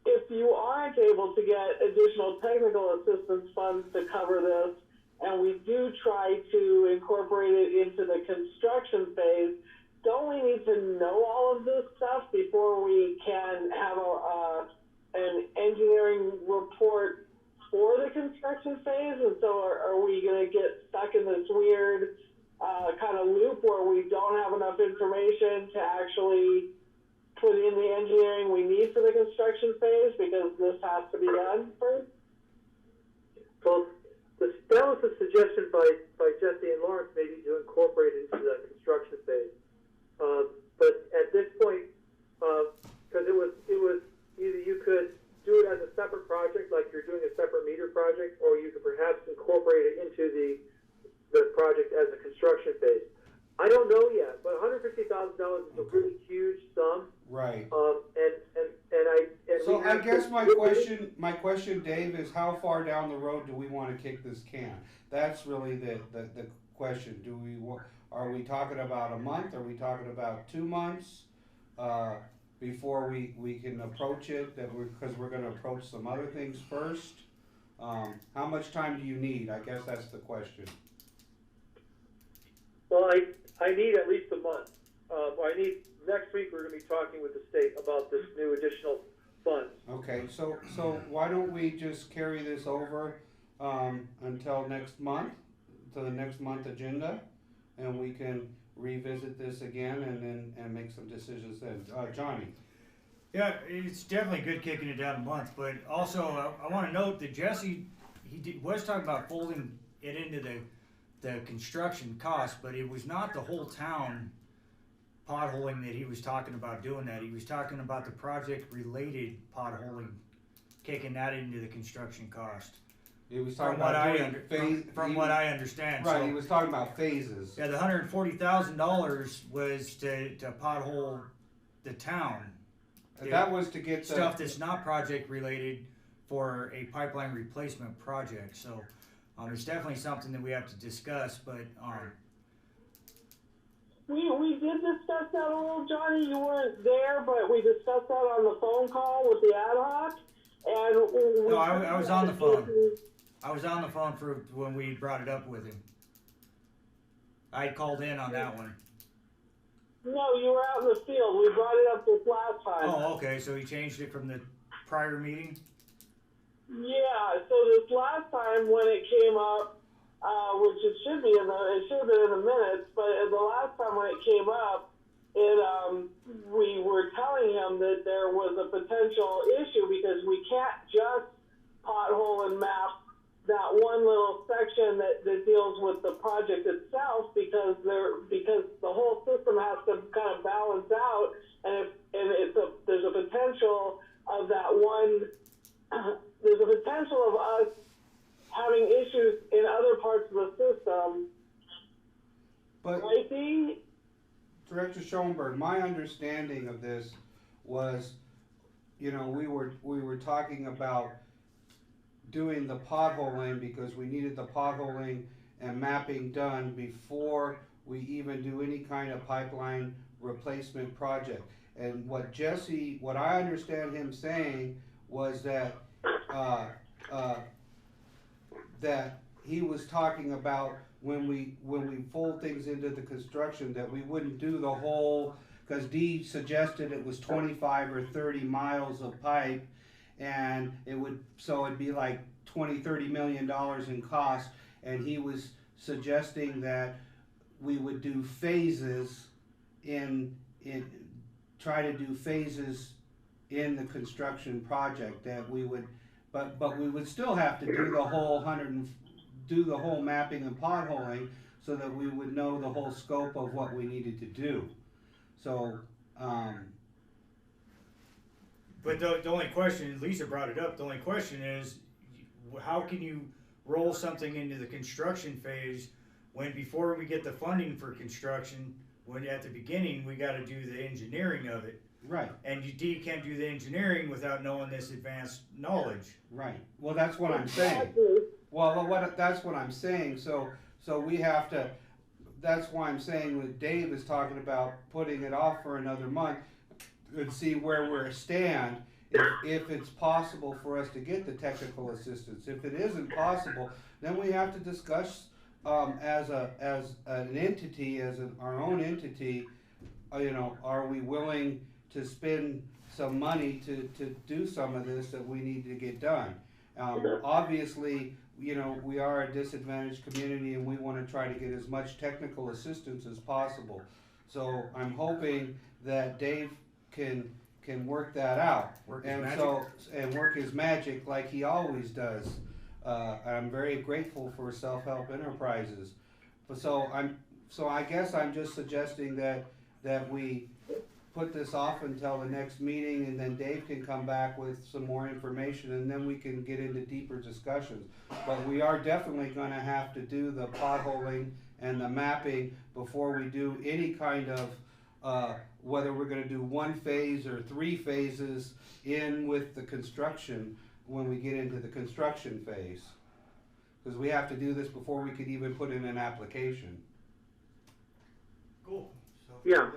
[SPEAKER 3] If you aren't able to get additional technical assistance funds to cover this, and we do try to incorporate it into the construction phase, don't we need to know all of this stuff before we can have an engineering report for the construction phase? And so are we going to get stuck in this weird kind of loop where we don't have enough information to actually put in the engineering we need for the construction phase because this has to be done first?
[SPEAKER 8] Well, that was a suggestion by Jesse and Lawrence, maybe to incorporate it into the construction phase. But at this point, because it was either you could do it as a separate project, like you're doing a separate meter project, or you could perhaps incorporate it into the project as a construction phase. I don't know yet, but $150,000 is a really huge sum.
[SPEAKER 1] Right.
[SPEAKER 8] So
[SPEAKER 1] I guess my question, Dave, is how far down the road do we want to kick this can? That's really the question. Are we talking about a month? Are we talking about 2 months before we can approach it? Because we're going to approach some other things first. How much time do you need? I guess that's the question.
[SPEAKER 8] Well, I need at least a month. Next week we're going to be talking with the state about this new additional funds.
[SPEAKER 1] Okay, so why don't we just carry this over until next month, to the next month agenda, and we can revisit this again and make some decisions then. Johnny.
[SPEAKER 4] Yeah, it's definitely good kicking it down a month, but also I want to note that Jesse was talking about folding it into the construction cost, but it was not the whole town potholing that he was talking about doing that. He was talking about the project-related potholing, kicking that into the construction cost.
[SPEAKER 1] He was talking about
[SPEAKER 4] From what I understand.
[SPEAKER 1] Right,
[SPEAKER 4] So,
[SPEAKER 1] he was talking about phases.
[SPEAKER 4] yeah, the $140,000 was to pothole the town.
[SPEAKER 1] And that was to get the
[SPEAKER 4] Stuff that's not project-related for a pipeline replacement project. So, it's definitely something that we have to discuss, but,
[SPEAKER 3] We did discuss that a little, Johnny. You weren't there, but we discussed that on the phone call with the ad hoc. And
[SPEAKER 4] no, I was on the phone. I was on the phone for when we brought it up with him. I called in on that one.
[SPEAKER 3] No, you were out in the field. We brought it up this last time.
[SPEAKER 4] Oh, okay. So he changed it from the prior meeting?
[SPEAKER 3] Yeah. So this last time when it came up, which it should have been in the minutes, but the last time when it came up, we were telling him that there was a potential issue because we can't just pothole and map that one little section that deals with the project itself because the whole system has to kind of balance out, and there's a potential of that one. There's a potential of us having issues in other parts of the system.
[SPEAKER 1] But
[SPEAKER 3] right, Dee?
[SPEAKER 1] Director Schoenberg, my understanding of this was, we were talking about doing the potholing because we needed the potholing and mapping done before we even do any kind of pipeline replacement project. And what I understand him saying was that that he was talking about when we fold things into the construction that we wouldn't do the whole, because Dee suggested it was 25 or 30 miles of pipe, and it'd be like $20-30 million in cost, and he was suggesting that we would do phases try to do phases in the construction project, that we would, but we would still have to do the whole mapping and potholing so that we would know the whole scope of what we needed to do. So,
[SPEAKER 4] but the only question, Lisa brought it up, the only question is, how can you roll something into the construction phase when before we get the funding for construction, when at the beginning we gotta do the engineering of it?
[SPEAKER 1] Right.
[SPEAKER 4] And you can't do the engineering without knowing this advanced knowledge.
[SPEAKER 1] Right. Well, that's what I'm saying. Well, that's what I'm saying. So we have to. That's why I'm saying what Dave is talking about, putting it off for another month and see where we stand. If it's possible for us to get the technical assistance. If it isn't possible, then we have to discuss as an entity, our own entity. Are we willing to spend some money to do some of this that we need to get done? Obviously, we are a disadvantaged community and we want to try to get as much technical assistance as possible. So I'm hoping that Dave can work that out. Work his magic like he always does. I'm very grateful for Self-Help Enterprises. So I guess I'm just suggesting that we put this off until the next meeting, and then Dave can come back with some more information, and then we can get into deeper discussions. But we are definitely going to have to do the potholing and the mapping before we do any kind of whether we're going to do one phase or 3 phases in with the construction when we get into the construction phase. Because we have to do this before we could even put in an application.
[SPEAKER 4] Cool. So
[SPEAKER 2] yeah.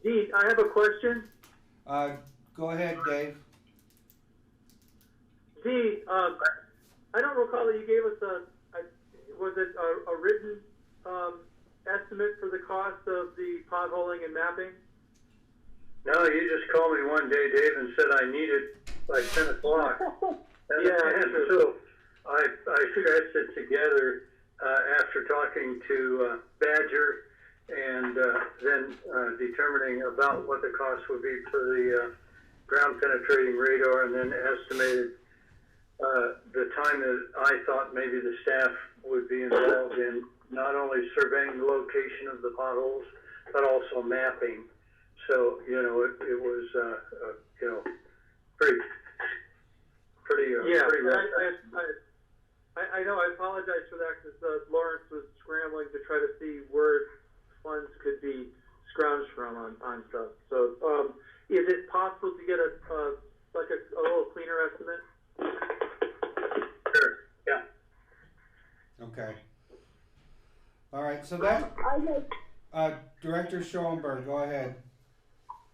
[SPEAKER 2] Dee, I have a question.
[SPEAKER 1] Go ahead, Dave.
[SPEAKER 2] Dee, I don't recall that you gave us a written estimate for the cost of the potholing and mapping?
[SPEAKER 6] No, you just called me one day, Dave, and said I need it by 10 o'clock. And so I scratched it together after talking to Badger and then determining about what the cost would be for the ground penetrating radar, and then estimated the time that I thought maybe the staff would be involved in not only surveying the location of the potholes, but also mapping. So, you know, it was, you know, pretty
[SPEAKER 8] Yeah,
[SPEAKER 6] pretty rough.
[SPEAKER 8] I know, I apologize for that, because Lawrence was scrambling to try to see where funds could be scrounged from on stuff. So, is it possible to get a little cleaner estimate?
[SPEAKER 6] Sure, yeah.
[SPEAKER 1] Okay. All right, so that, Director Schoenberg, go ahead.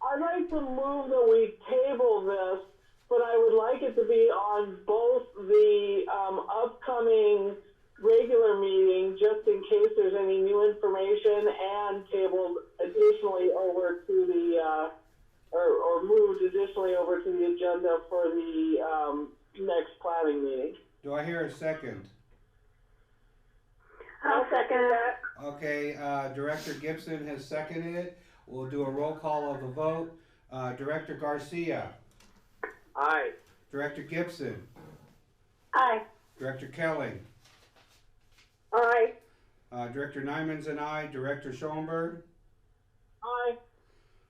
[SPEAKER 3] I'd like to move that we table this, but I would like it to be on both the upcoming regular meeting, just in case there's any new information, and tabled additionally over to the, or moved additionally over to the agenda for the next planning meeting.
[SPEAKER 1] Do I hear a second?
[SPEAKER 7] I'll second that.
[SPEAKER 1] Okay, Director Gibson has seconded it. We'll do a roll call of the vote. Director Garcia.
[SPEAKER 8] Aye.
[SPEAKER 1] Director Gibson.
[SPEAKER 7] Aye.
[SPEAKER 1] Director Kelling.
[SPEAKER 9] Aye.
[SPEAKER 1] Director Nyman's an aye. Director Schoenberg.
[SPEAKER 3] Aye.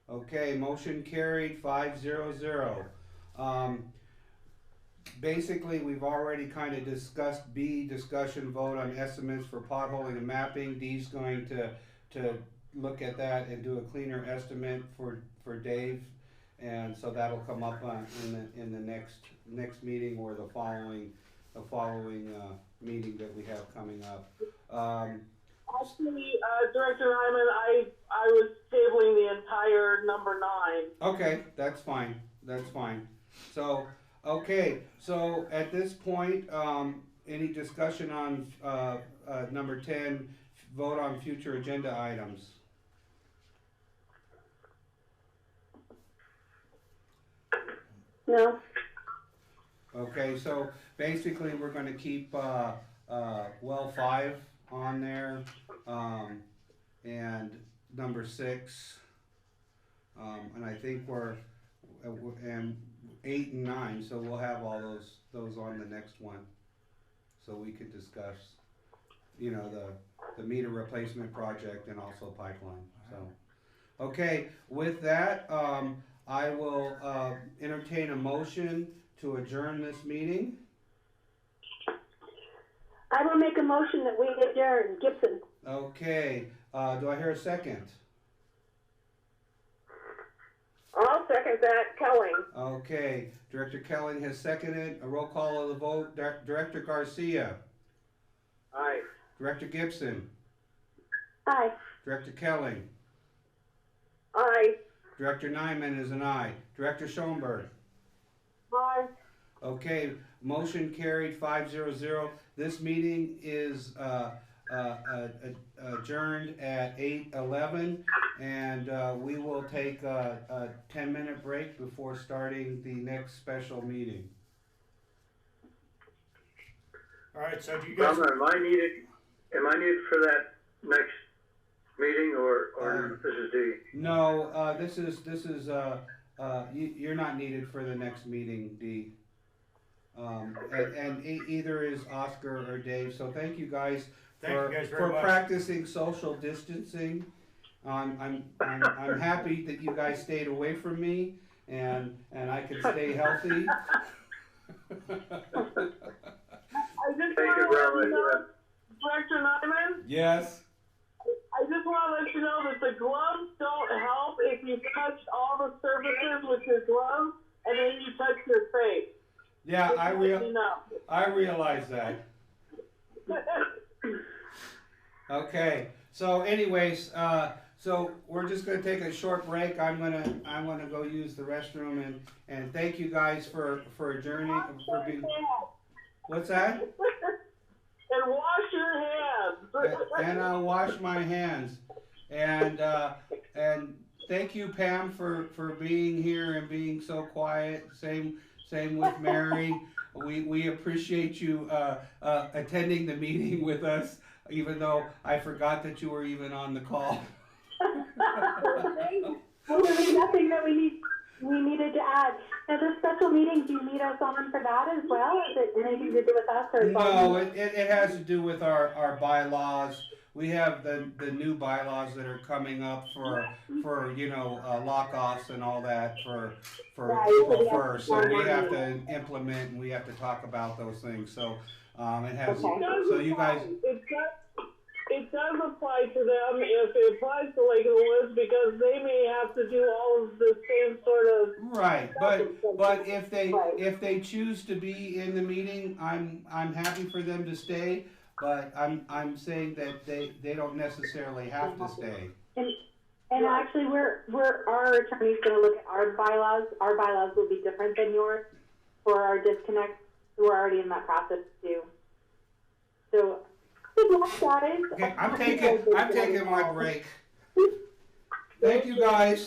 [SPEAKER 1] Okay, motion carried 5-0-0. Basically, we've already kind of discussed B, discussion vote on estimates for potholing and mapping. D's going to look at that and do a cleaner estimate for Dave, and so that'll come up in the next meeting or the following meeting that we have coming up.
[SPEAKER 3] Actually, Director Nyman, I was tabling the entire number 9.
[SPEAKER 1] Okay, that's fine. That's fine. So, okay, so at this point, any discussion on number 10, vote on future agenda items?
[SPEAKER 7] No.
[SPEAKER 1] Okay, so basically we're going to keep well 5 on there, and number 6, and I think we're and 8 and 9, so we'll have all those on the next one, so we could discuss, you know, the meter replacement project and also pipeline. So, okay, with that, I will entertain a motion to adjourn this meeting.
[SPEAKER 7] I will make a motion that we adjourn. Gibson.
[SPEAKER 1] Okay, do I hear a second?
[SPEAKER 9] I'll second that. Kelling.
[SPEAKER 1] Okay, Director Kelling has seconded. A roll call of the vote. Director Garcia.
[SPEAKER 8] Aye.
[SPEAKER 1] Director Gibson.
[SPEAKER 7] Aye.
[SPEAKER 1] Director Kelling.
[SPEAKER 9] Aye.
[SPEAKER 1] Director Nyman is an aye. Director Schoenberg.
[SPEAKER 3] Aye.
[SPEAKER 1] Okay, motion carried 5-0-0. This meeting is adjourned at 8:11, and we will take a 10-minute break before starting the next special meeting.
[SPEAKER 4] All right, so do you guys?
[SPEAKER 6] Am I needed for that next meeting, or this is D?
[SPEAKER 1] No, this is you're not needed for the next meeting, D. And either is Oscar or Dave. So thank you guys for practicing social distancing. I'm happy that you guys stayed away from me, and I can stay healthy.
[SPEAKER 3] I just want to let you know, Director Nyman.
[SPEAKER 1] Yes.
[SPEAKER 3] I just want to let you know that the gloves don't help if you touch all the surfaces with your gloves and then you touch your face.
[SPEAKER 1] Yeah, I realize that. Okay. So, anyways, so we're just gonna take a short break. I'm gonna go use the restroom, and thank you guys for adjourning. For being. What's that?
[SPEAKER 3] And wash your hands.
[SPEAKER 1] And I'll wash my hands. And thank you, Pam, for being here and being so quiet. Same with Mary. We appreciate you attending the meeting with us, even though I forgot that you were even on the call.
[SPEAKER 7] Well, there's nothing that we need. we needed to add. Now, the special meeting, do you need us on for that as well? Is it anything to do with us or?
[SPEAKER 1] No, it has to do with our bylaws. We have the new bylaws that are coming up for lockoffs and all that for April 1st. So we have to implement and we have to talk about those things. So it has. So you guys.
[SPEAKER 3] It does apply to them if it applies to Lake of the Woods because they may have to do all of the same sort of.
[SPEAKER 1] Right, but if they choose to be in the meeting, I'm happy for them to stay. But I'm saying that they don't necessarily have to stay.
[SPEAKER 7] And actually, our attorney's going to look at our bylaws. Our bylaws will be different than yours for our disconnect. We're already in that process too. So, good luck, guys.
[SPEAKER 1] Okay, I'm taking my break. Thank you, guys.